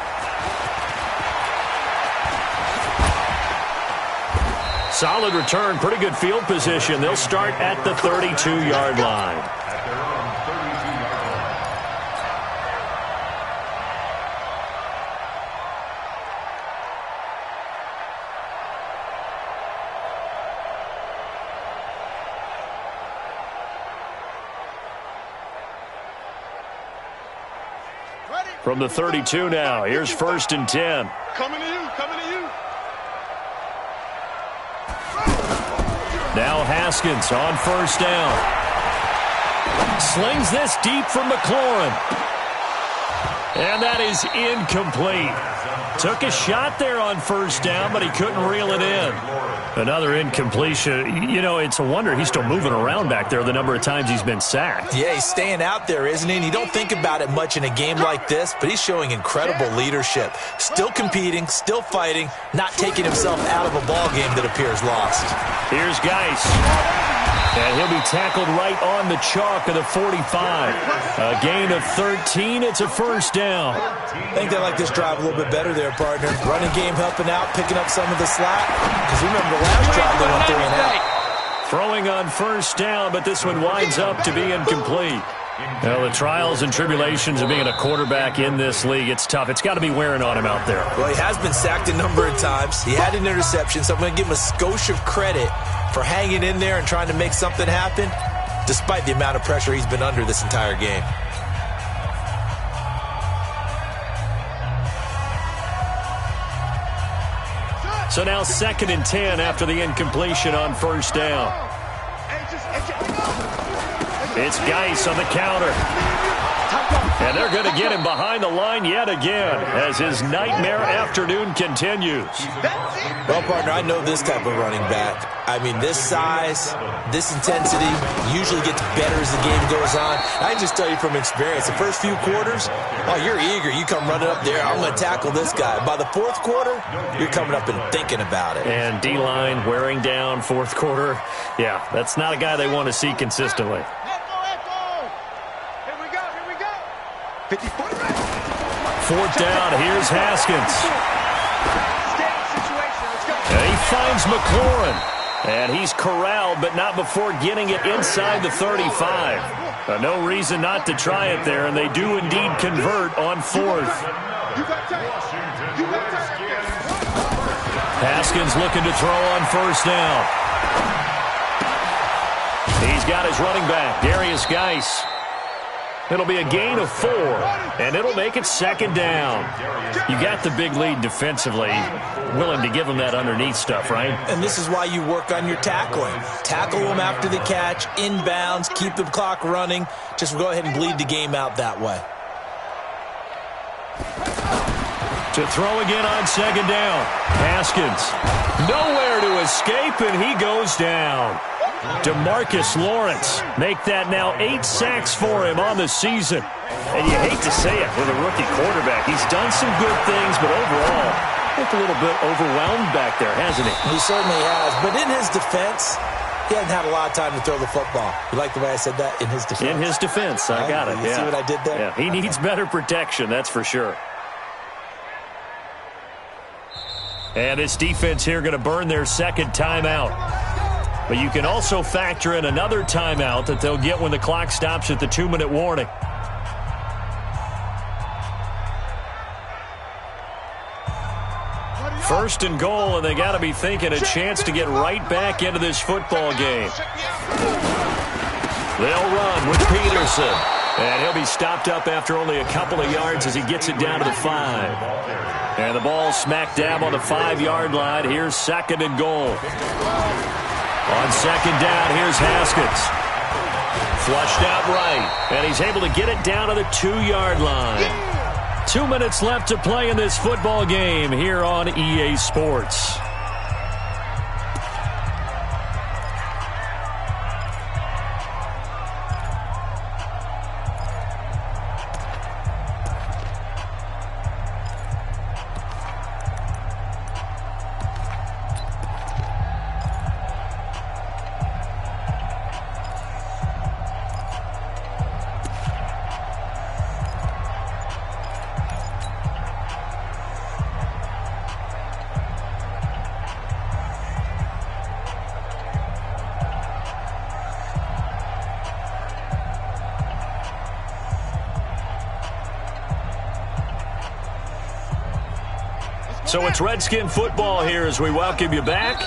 Solid return, pretty good field position. They'll start at the 32-yard line. From the 32 now, here's 1st and 10. Coming to you. Now Haskins on 1st down. Slings this deep from McLaurin. And that is incomplete. Took a shot there on 1st down, but he couldn't reel it in. Another incompletion. You know, it's a wonder he's still moving around back there the number of times he's been sacked. Yeah, he's staying out there, isn't he? And you don't think about it much in a game like this, but he's showing incredible leadership. Still competing, still fighting, not taking himself out of a ball game that appears lost. Here's Geis. And he'll be tackled right on the chalk of the 45. A gain of 13. It's a 1st down. I think they like this drive a little bit better there, partner. Running game helping out, picking up some of the slack. Because remember the last drive they went 3 and out. Throwing on 1st down, but this one winds up to be incomplete. Well, the trials and tribulations of being a quarterback in this league, it's tough. It's got to be wearing on him out there. Well, he has been sacked a number of times. He had an interception, so I'm going to give him a skosh of credit for hanging in there and trying to make something happen, despite the amount of pressure he's been under this entire game. So now 2nd and 10 after the incompletion on 1st down. It's Geis on the counter. And they're going to get him behind the line yet again as his nightmare afternoon continues. Well, partner, I know this type of running back. I mean, this size, this intensity usually gets better as the game goes on. I can just tell you from experience, the first few quarters, oh, you're eager. You come running up there, I'm going to tackle this guy. By the fourth quarter, you're coming up and thinking about it. And D-line wearing down fourth quarter. Yeah, that's not a guy they want to see consistently. Fourth down, here's Haskins. And he finds McLaurin. And he's corralled, but not before getting it inside the 35. No reason not to try it there, and they do indeed convert on fourth. Haskins looking to throw on first down. He's got his running back, Darius Geis. It'll be a gain of 4, and it'll make it second down. You got the big lead defensively, willing to give them that underneath stuff, right? And this is why you work on your tackling. Tackle them after the catch, inbounds, keep the clock running. Just go ahead and bleed the game out that way. To throw again on second down. Haskins, nowhere to escape, and he goes down. DeMarcus Lawrence, make that now 8 sacks for him on the season. And you hate to say it with a rookie quarterback. He's done some good things, but overall, looked a little bit overwhelmed back there, hasn't he? He certainly has. But in his defense, he hasn't had a lot of time to throw the football. You like the way I said that? In his defense? In his defense, I got it. You see what I did there? Yeah, he needs better protection, that's for sure. And this defense here going to burn their second timeout. But you can also factor in another timeout that they'll get when the clock stops at the 2-minute warning. First and goal, and they got to be thinking a chance to get right back into this football game. They'll run with Peterson. And he'll be stopped up after only a couple of yards as he gets it down to the 5. And the ball smack dab on the 5-yard line. Here's second and goal. On second down, here's Haskins. Flushed out right, and he's able to get it down to the 2-yard line. 2 minutes left to play in this football game here on EA Sports. So it's Redskin football here as we welcome you back.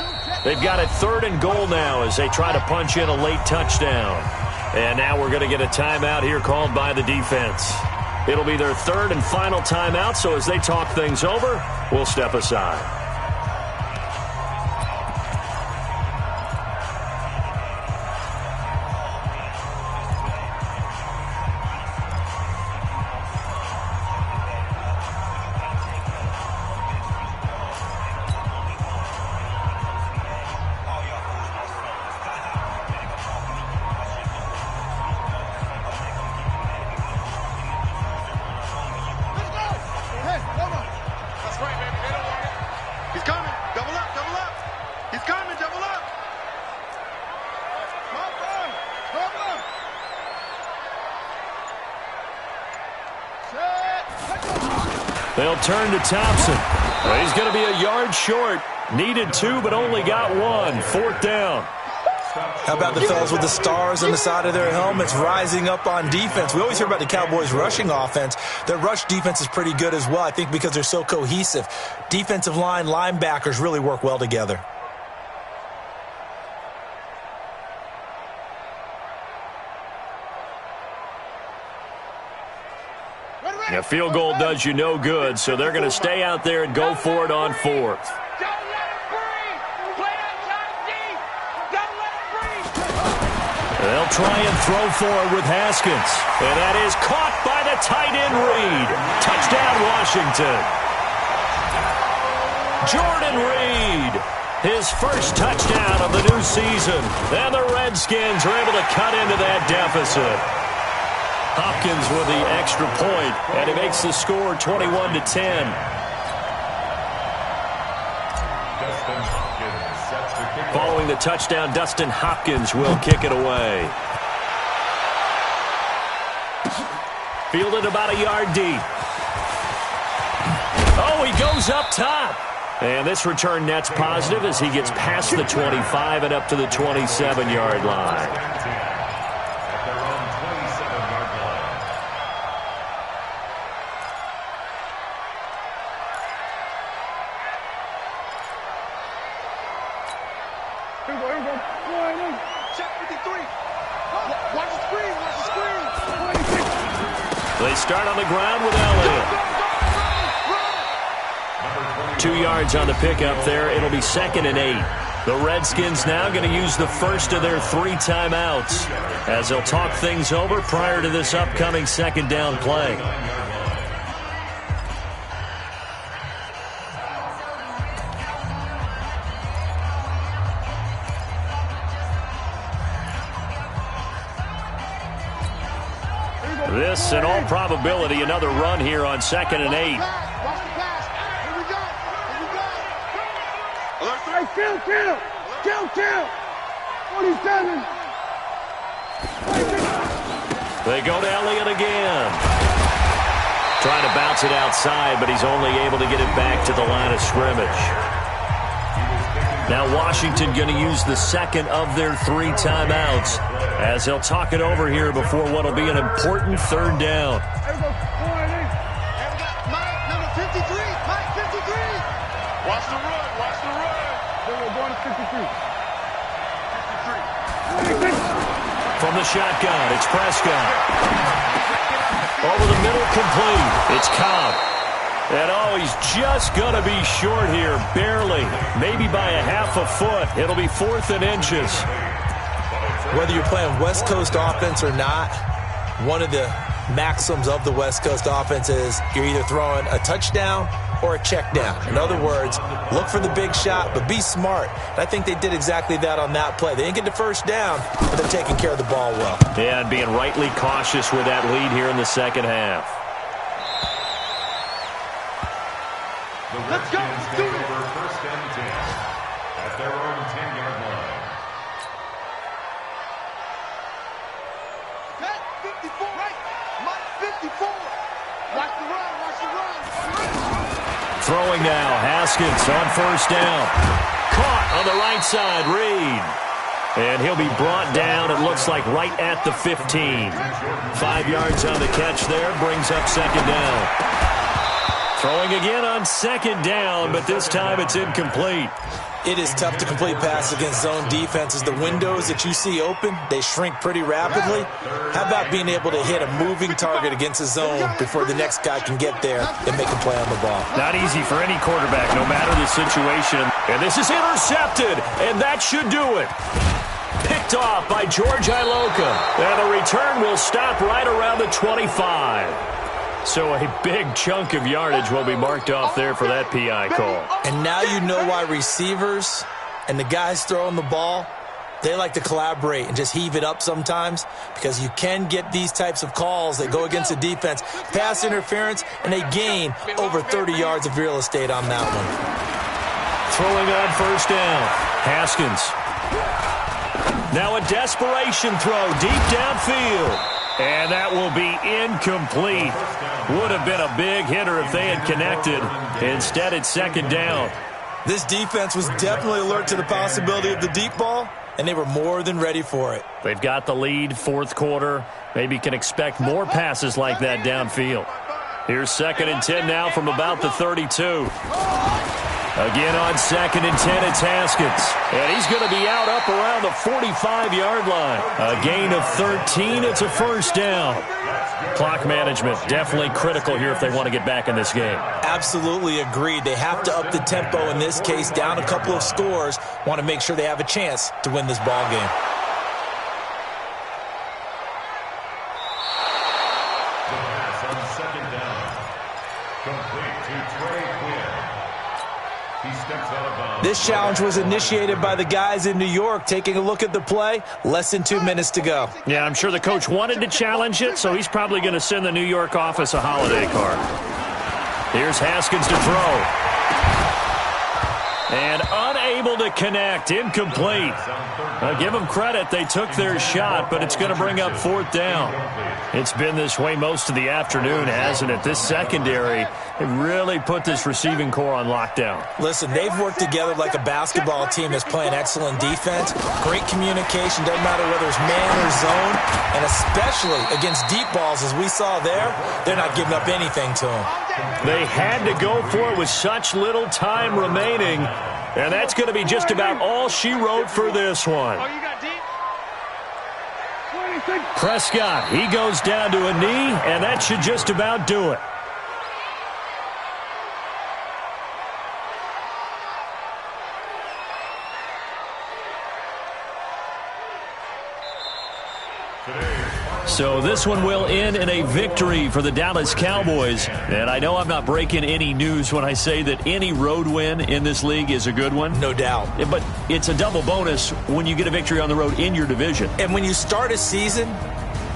They've got it 3rd and goal now as they try to punch in a late touchdown. And now we're going to get a timeout here called by the defense. It'll be their 3rd and final timeout, so as they talk things over, we'll step aside. They'll turn to Thompson. Well, he's going to be a yard short. Needed 2, but only got 1. 4th down. How about the fellas with the stars on the side of their helmets rising up on defense? We always hear about the Cowboys' rushing offense. Their rush defense is pretty good as well, I think, because they're so cohesive. Defensive line, linebackers really work well together. A field goal does you no good, so they're going to stay out there and go for it on 4th. They'll They'll try and throw forward with Haskins. And that is caught by the tight end Reed. Touchdown, Washington. Jordan Reed, his first touchdown of the new season. And the Redskins are able to cut into that deficit. Hopkins with the extra point, and he makes the score 21-10. Following the touchdown, Dustin Hopkins will kick it away. Fielded about a yard deep. Oh, he goes up top. And this return net's positive as he gets past the 25 and up to the 27-yard line. They start on the ground with Elliott. 2 yards on the pickup there. It'll be 2nd and 8. The Redskins now going to use the first of their 3 timeouts as they'll talk things over prior to this upcoming 2nd down play. This, in all probability, another run here on 2nd and 8. Kill! 47! They go to Elliott again. Trying to bounce it outside, but he's only able to get it back to the line of scrimmage. Now Washington going to use the 2nd of their 3 timeouts as they'll talk it over here before what will be an important 3rd down. Mike, number 53! Mike, 53! Watch the run! We're going to 53. From the shotgun, it's Prescott. Over the middle, complete. It's Cobb. And oh, he's just going to be short here, barely. Maybe by a half a foot. It'll be 4th and inches. Whether you're playing West Coast offense or not, one of the maxims of the West Coast offense is you're either throwing a touchdown or a check down. In other words, look for the big shot, but be smart. And I think they did exactly that on that play. They didn't get the first down, but they're taking care of the ball well. Yeah, and being rightly cautious with that lead here in the 2nd half. Let's go! Let's do it! First and 10 at their own 10-yard line. That 54, right? Mike, 54! Watch the run! Throwing now, Haskins on 1st down. Caught on the right side, Reed. And he'll be brought down, it looks like, right at the 15. 5 yards on the catch there, brings up 2nd down. Throwing again on 2nd down, but this time it's incomplete. It is tough to complete passes against zone defenses. The windows that you see open, they shrink pretty rapidly. How about being able to hit a moving target against a zone before the next guy can get there and make a play on the ball? Not easy for any quarterback, no matter the situation. And this is intercepted, and that should do it. Picked off by George Iloka. And the return will stop right around the 25. So a big chunk of yardage will be marked off there for that PI call. And now you know why receivers and the guys throwing the ball, they like to collaborate and just heave it up sometimes, because you can get these types of calls that go against the defense, pass interference, and they gain over 30 yards of real estate on that one. Throwing on 1st down, Haskins. Now a desperation throw deep downfield. And that will be incomplete. Would have been a big hitter if they had connected. Instead, it's 2nd down. This defense was definitely alert to the possibility of the deep ball, and they were more than ready for it. They've got the lead, 4th quarter. Maybe can expect more passes like that downfield. Here's 2nd and 10 now from about the 32. Again on 2nd and 10, it's Haskins. And he's going to be out up around the 45-yard line. A gain of 13. It's a 1st down. Clock management definitely critical here if they want to get back in this game. Absolutely agreed. They have to up the tempo in this case, down a couple of scores. Want to make sure they have a chance to win this ball game. This challenge was initiated by the guys in New York. Taking a look at the play, less than 2 minutes to go. Yeah, I'm sure the coach wanted to challenge it, so he's probably going to send the New York office a holiday card. Here's Haskins to throw. And unable to connect. Incomplete. Give them credit. They took their shot, but it's going to bring up 4th down. It's been this way most of the afternoon, hasn't it? This secondary really put this receiving core on lockdown. Listen, they've worked together like a basketball team that's playing excellent defense. Great communication. Doesn't matter whether it's man or zone. And especially against deep balls, as we saw there, they're not giving up anything to them. They had to go for it with such little time remaining. And that's going to be just about all she wrote for this one. Prescott, he goes down to a knee, and that should just about do it. So this one will end in a victory for the Dallas Cowboys. And I know I'm not breaking any news when I say that any road win in this league is a good one. No doubt. But it's a double bonus when you get a victory on the road in your division. And when you start a season,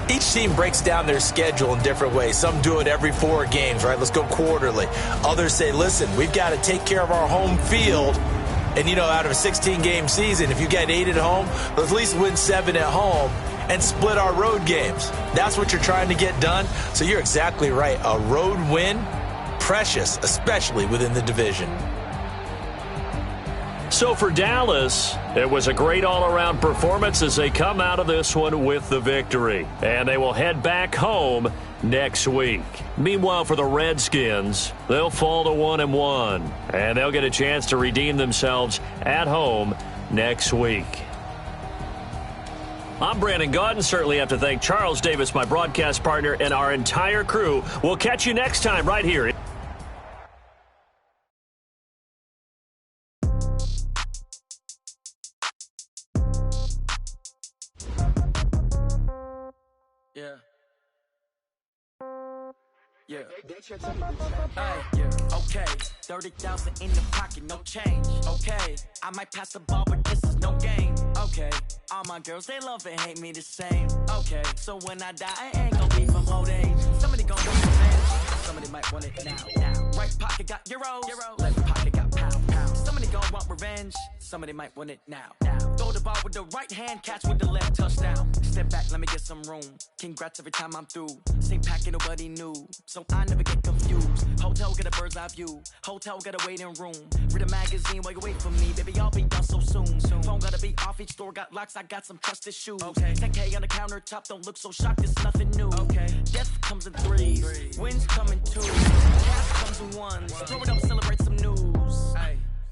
each team breaks down their schedule in different ways. Some do it every 4 games, right? Let's go quarterly. Others say, listen, we've got to take care of our home field. And, you know, out of a 16-game season, if you get 8 at home, let's at least win 7 at home and split our road games. That's what you're trying to get done. So you're exactly right. A road win, precious, especially within the division. So for Dallas, it was a great all-around performance as they come out of this one with the victory. And they will head back home next week. Meanwhile, for the Redskins, they'll fall to 1-1. And they'll get a chance to redeem themselves at home next week. I'm Brandon Gaudin. Certainly have to thank Charles Davis, my broadcast partner, and our entire crew. We'll catch you next time right here. Yeah. Okay. 30,000 in the pocket, no change. Okay. I might pass the ball, but this is no game. Okay. All my girls, they love and hate me the same. Okay. So when I die, I ain't gonna be from old age. Somebody gonna want revenge. Somebody might want it now. Right pocket got euros. Left pocket got pound. Somebody gonna want revenge. Somebody might want it now. Throw the ball with the right hand, catch with the left, touchdown. Step back, let me get some room. Congrats every time I'm through. Same packet, nobody knew. So I never get confused. Hotel get a bird's eye view. Hotel get a waiting room. Read a magazine while you wait for me. Baby, I'll be done so soon. Phone gotta be off, each store got locks. I got some trusted shoes. Okay. 10K on the countertop, don't look so shocked, it's nothing new. Okay. Death comes in threes. Wins come in twos. Cash comes in ones. Throw it up, celebrate some news.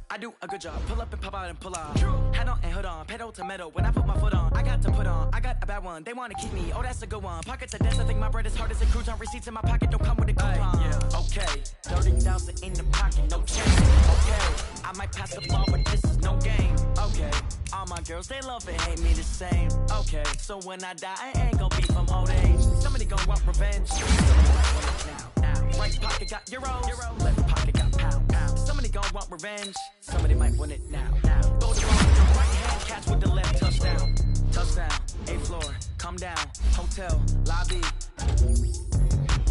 I do a good job. Pull up and pop out and pull out. Head on and hood on. Pedal to metal. When I put my foot on, I got to put on. I got a bad one. They want to keep me. Oh, that's a good one. Pockets are dense. I think my bread is hard as a crouton. Receipts in my pocket don't come with a coupon. Okay. 30,000 in the pocket. No change. Okay. I might pass the ball, but this is no game. Okay. All my girls, they love and hate me the same. Okay. So when I die, I ain't gonna be from old age. Somebody gonna want revenge. Somebody might want it now. Right pocket got euros. Left pocket got pound. Somebody gonna want revenge. Somebody might want it now. Throw the ball with the right hand, catch with the left, touchdown. Touchdown, 8th floor, come down, hotel, lobby.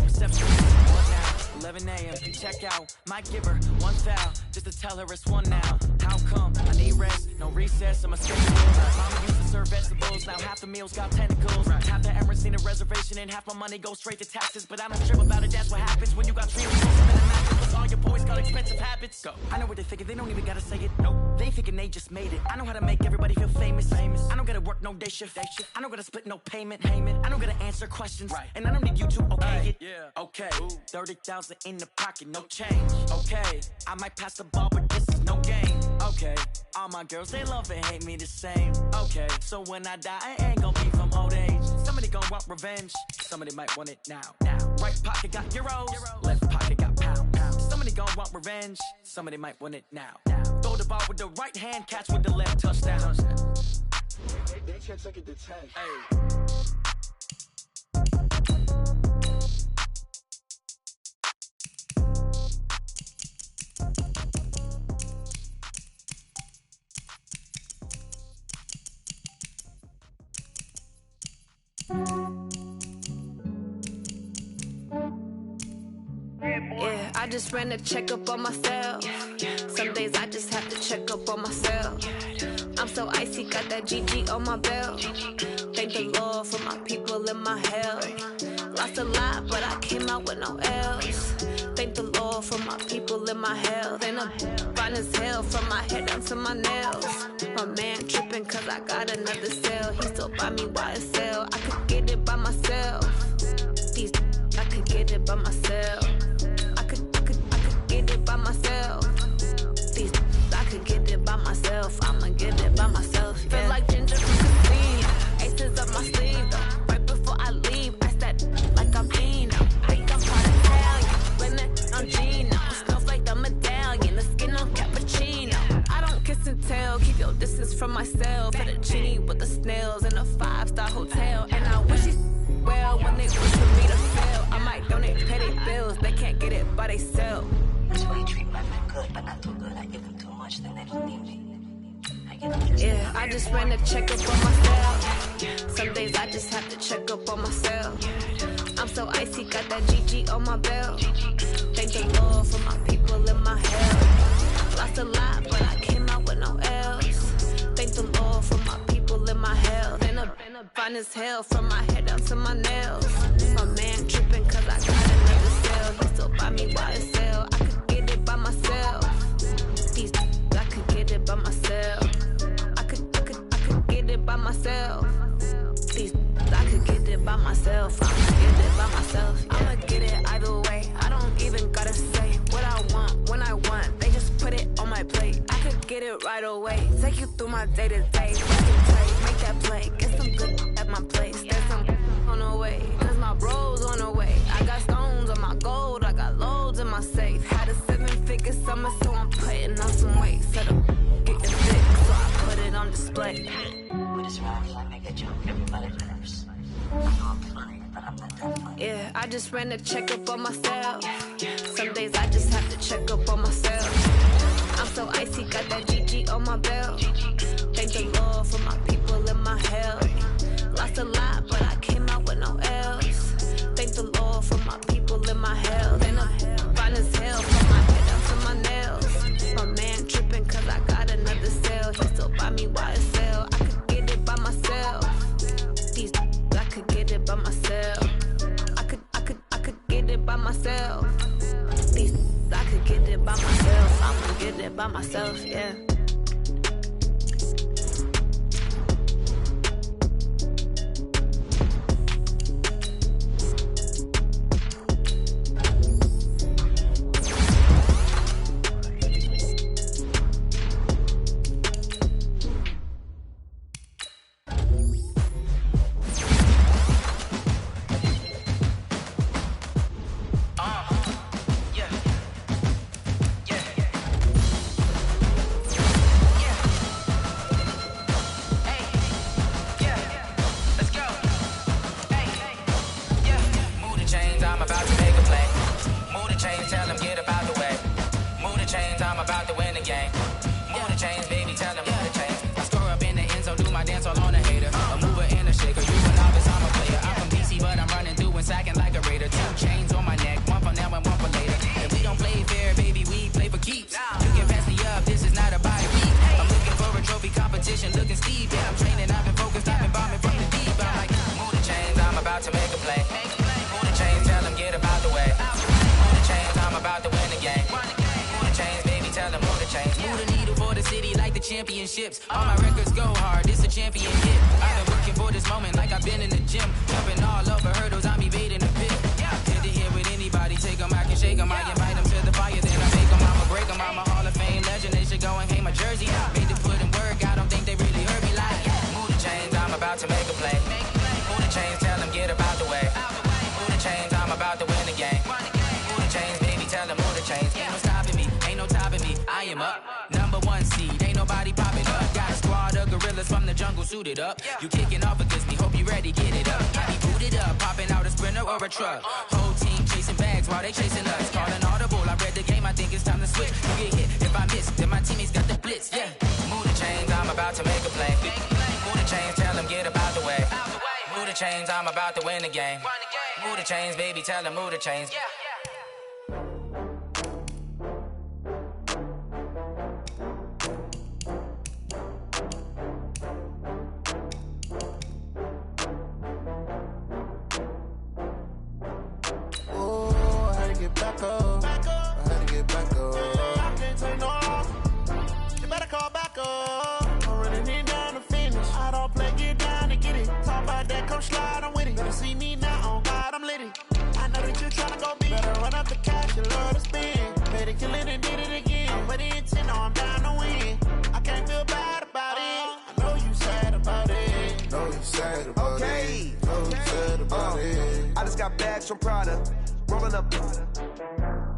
Reception, what now? 11 a.m., check out. Might give her one foul, just to tell her it's one now. How come? I need rest, no recess, I'm a schedule. Mama used to serve vegetables, now half the meals got tentacles. Half the Emirates need a reservation and half my money goes straight to taxes. But I don't trip about it, that's what happens when you got dreams. All your boys got expensive habits. Go. I know what they're thinking, they don't even gotta say it. Nope. They thinking they just made it. I know how to make everybody feel famous. I don't gotta work no day shift. I don't gotta split no payment. I don't gotta answer questions. And I don't need you to okay it. Okay. 30,000 in the pocket, no change. Okay. I might pass the ball, but this is no game. Okay. All my girls, they love and hate me the same. Okay. So when I die, I ain't gonna be from old age. Somebody gonna want revenge. Somebody might want it now. Right pocket got euros. Left pocket got pound. Somebody gon' want revenge. Somebody might want it now. Throw the ball with the right hand, catch with the left, touchdown. They can't take it to 10. I just ran a checkup on myself. Some days I just have to check up on myself. I'm so icy, got that GG on my belt. Thank the Lord for my people in my health. Lost a lot, but I came out with no L's. Thank the Lord for my people in my health. And I'm fine as hell from my head down to my nails. My man tripping cause I got another cell. He still buy me YSL. I could get it by myself. These I could get it by myself. I could get it by myself. These I could get it by myself. I'ma get it by myself. Yeah. Feel like ginger from the scene. Aces up my sleeve though. Right before I leave, I said like I'm Dino. Think I'm part Italian. When it on Gino. Smells like the medallion. The skin on cappuccino. I don't kiss and tell. Keep your distance from myself. At a genie with the snails in a 5-star hotel. And I wish he's well when they wish for me to fail. I might donate petty bills. They can't get it by they self. That's why you treat my men good, but not too good. I give them too much, then they don't need me. Yeah, I just ran a checkup on myself. Some days I just have to check up on myself. I'm so icy, got that GG on my belt. Thank the Lord for my people in my health. Lost a lot, but I came out with no L's. Thank the Lord for my people in my health. And I'm fine as hell from my head down to my nails. My man tripping cause I got another cell. He still buy me YSL. I could get it by myself. These I could get it by myself. I could get it by myself. These I could get it by myself. I'ma get it by myself. Yeah. I'ma get it either way. I don't even gotta say what I want when I want. They just put it on my plate. I could get it right away. Take you through my day to day. Make that play. Get some good at my place. There's some on the way. Cause my bros on the way. I got stones on my gold. I got loads in my safe. Had a 7-figure summer, so I'm putting on some weight. Set up, getting thick, so I put it on display. With this round, I make a joke, everybody laughs. I know I'm funny, but I'm not that funny. Yeah, I just ran a checkup on myself. Some days I just have to check up on myself. I'm so icy, got that GG on my belt. Thank the Lord for my people in my health. Lost a lot, but I came out with no L's. Thank the Lord for my people in my health. And I'm fine as hell from my head down to my nails. My man tripping cause I got another cell. He still buy me YSL. I could get it by myself. These I could get it by myself. I could get it by myself. These I could get it by myself. I'ma get it by myself, yeah. Championships, all my records go hard, it's a champion hit. I've been working for this moment like I've been in the gym. Jumping all over hurdles, I'm evading the pit. Tend to hear with anybody, take them, I can shake them. I invite them to the fire, then I make them, I'ma break them. I'm a Hall of Fame legend, they should go and hang my jersey. Made to put in work, I don't think they really heard me like. Move the chains, I'm about to make a play. Move the chains, tell them get about the way. Move the chains, I'm about to win the game. Move the chains, baby, tell them move the chains. Ain't no stopping me, ain't no topping me, I am up. Number 1 seed, ain't nobody popping up. Got a squad of gorillas from the jungle suited up. You kicking off against me, hope you ready, get it up. I be booted up, popping out a sprinter or a truck. Whole team chasing bags while they chasing us. Calling audible, I read the game, I think it's time to switch. You get hit, if I miss, then my teammates got the blitz, yeah. Move the chains, I'm about to make a play. Move the chains, tell them get about the way. Move the chains, I'm about to win the game. Move the chains, baby, tell them move the chains. come slide, I'm with it. Better see me now, on God, I'm litty. I know that you tryna go big. Better run up the cash, you love to spend. Better kill it and did it again. But the intent, no, I'm down to win. I can't feel bad about it. I know you sad about it. Know you sad about it. Know you sad about it. I just got bags from Prada. Rolling up.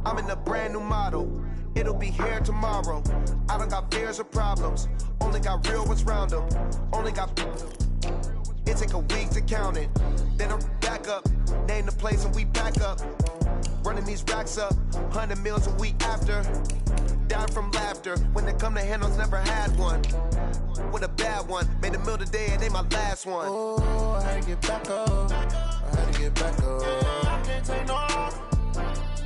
I'm in a brand new model. It'll be here tomorrow. I don't got fears or problems. Only got real ones round them. Only got. It take a week to count it. Then I'm back up. Name the place and we back up. Running these racks up. 100 meals a week after. Down from laughter. When it come to handles, never had one. With a bad one. Made a meal today and they my last one. Oh, I had to get back up. I had to get back up. I can't take no loss.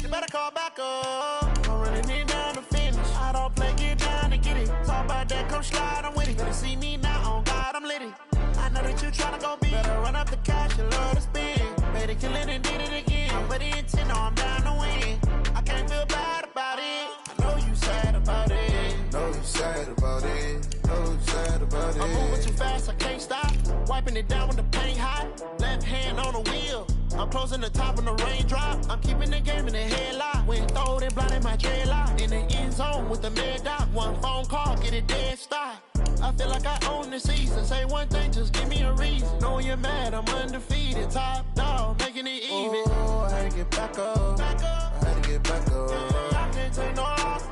You better call back up. I'm running it down to finish. I don't play, get down to get it. Talk about that, come slide, I'm with it. Better see me now, on God, I'm litty. I know that you tryna go big. Better run up the cash, you love to spend. Better kill it and did it again. But the intent, no, I'm down to win. I can't feel bad about it. I know you sad about it. Know you sad about it. Know you sad about it. I'm moving too fast, I can't stop. Wiping it down with the paint hot. Left hand on the wheel. I'm closing the top on the raindrop. I'm keeping the game in the headlock. When throwed and blinded my dreadlock. In the end zone with the mad dot. One phone call, get it dead stop. I feel like I own the season. Say one thing, just give me a reason. Knowing you're mad, I'm undefeated. Top dog, making it even. Oh, I had to get back up. I had to get back up. I can't take no loss.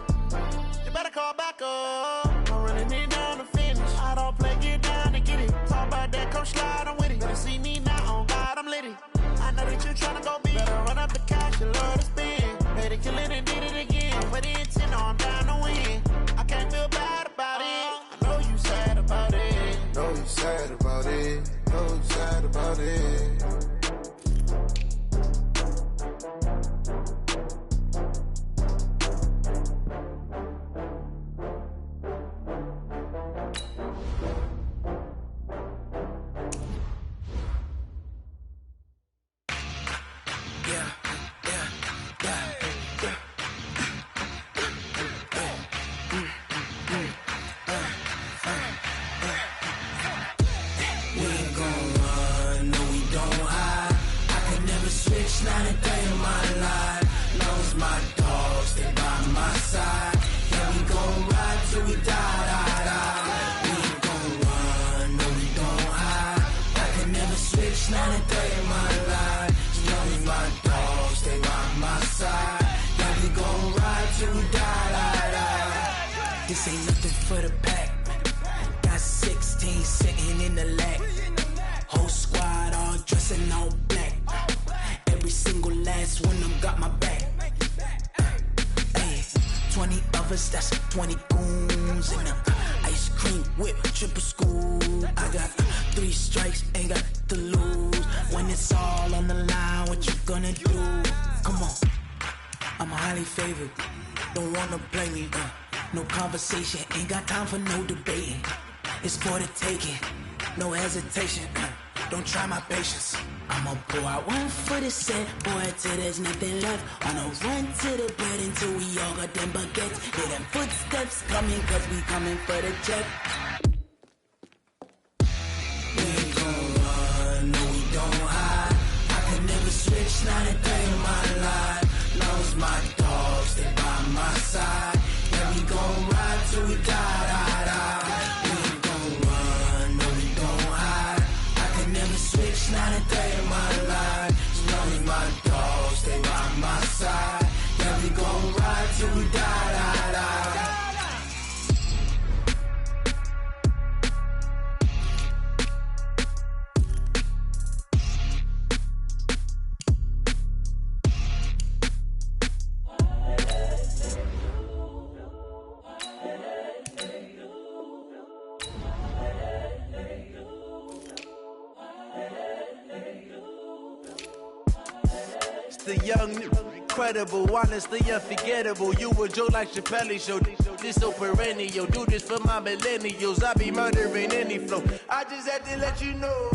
You better call back up. I'm running it down to finish. I don't play, get down to get it. Talk about that, come slide, I'm with it. Better see me now, on God, I'm litty. I know that you tryna go big. Better run up the cash, you love to spend. Better kill it and did it again. But the intent, no, I'm down to win. I can't feel bad about it. I know you sad about it. Know you sad about it. Know you sad about it. Not a day in my life. Knows my dogs, they by my side. Yeah, we gon' ride till we die. We ain't gon' run, no, we don't hide. I can never switch, not a day in my life. Knows my dogs, they by my side. Yeah, we gon' ride till we die. This ain't nothing for the pack. Got 16 sitting in the lap. Whole squad all dressing all black. Every single last one of them got my back. Hey, 20 of us, that's 20 goons. And ice cream whip, triple scoop. I got 3 strikes, ain't got to lose. When it's all on the line, what you gonna do? Come on, I'm highly favored. Don't wanna blame me, no conversation, ain't got time for no debating. It's for the taking, no hesitation. Don't try my patience. I'ma pour out one for the set, boy, till there's nothing left. On a run to the bed until we all got them baguettes. Hear them footsteps coming, cause we coming for the check. We ain't gon' run, no, we don't hide. I can never switch, not a day in my life. Knows my dogs, they by my side. Yeah, we gon' ride till we die. We ain't gon' run, no, we don't hide. I can never switch, not a day in my life. Knows my dogs, they by my side. Yeah, we gon' ride till we die. The young, incredible, honestly unforgettable. You a joke like Chappelle Show. This so perennial. Do this for my millennials. I be murdering any flow. I just had to let you know.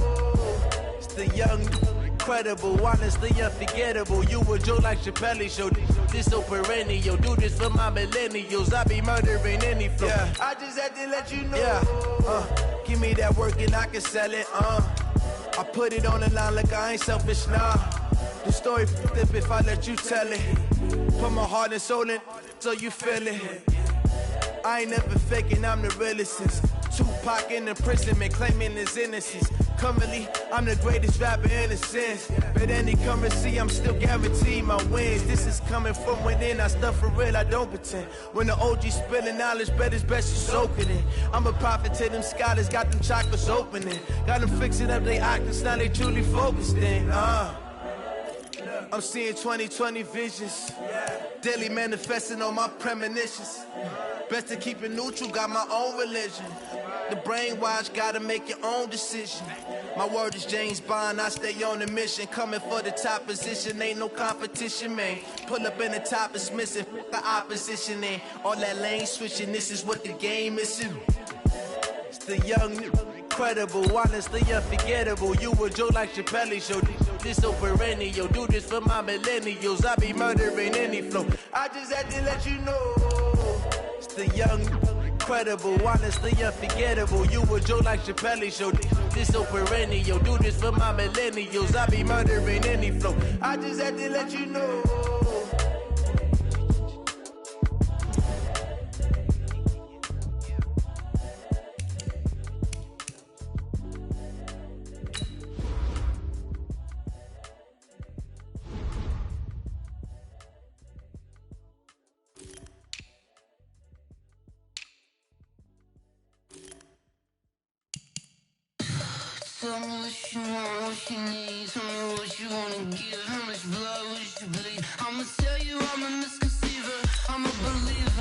It's the young, incredible, honestly unforgettable. You a joke like Chappelle Show. This so perennial. Do this for my millennials. I be murdering any flow. Yeah. I just had to let you know. Yeah. Give me that work and I can sell it. I put it on the line like I ain't selfish, nah. The story flip if I let you tell it. Put my heart and soul in so you feel it. I ain't never faking, I'm the realest since Tupac in imprisonment, claiming his innocence. Currently, I'm the greatest rapper in a sense. But any currency, I'm still guaranteed my wins. This is coming from within, I stuff for real, I don't pretend. When the OG spilling knowledge, bet it's best you soak it in. I'm a prophet to them scholars, got them chakras opening. Got them fixing up their octaves, now they truly focused in. I'm seeing 2020 visions. Daily manifesting on my premonitions. Best to keep it neutral, got my own religion. The brainwash, gotta make your own decision. My word is James Bond, I stay on a mission. Coming for the top position, ain't no competition, man. Pull up in the top, it's missing, the opposition ain't. All that lane switching, this is what the game is. It's the young, incredible, honestly unforgettable. You a Joe like Chappelle show. This so perennial, do this for my millennials. I be murdering any flow. I just had to let you know. It's the young, incredible, honestly unforgettable. You a Joe like Chappelle show. This so perennial, do this for my millennials. I be murdering any flow. I just had to let you know. Tell me what you want, what you need. Tell me what you wanna give. How much blood would you bleed? I'ma tell you I'm a misconceiver. I'm a believer.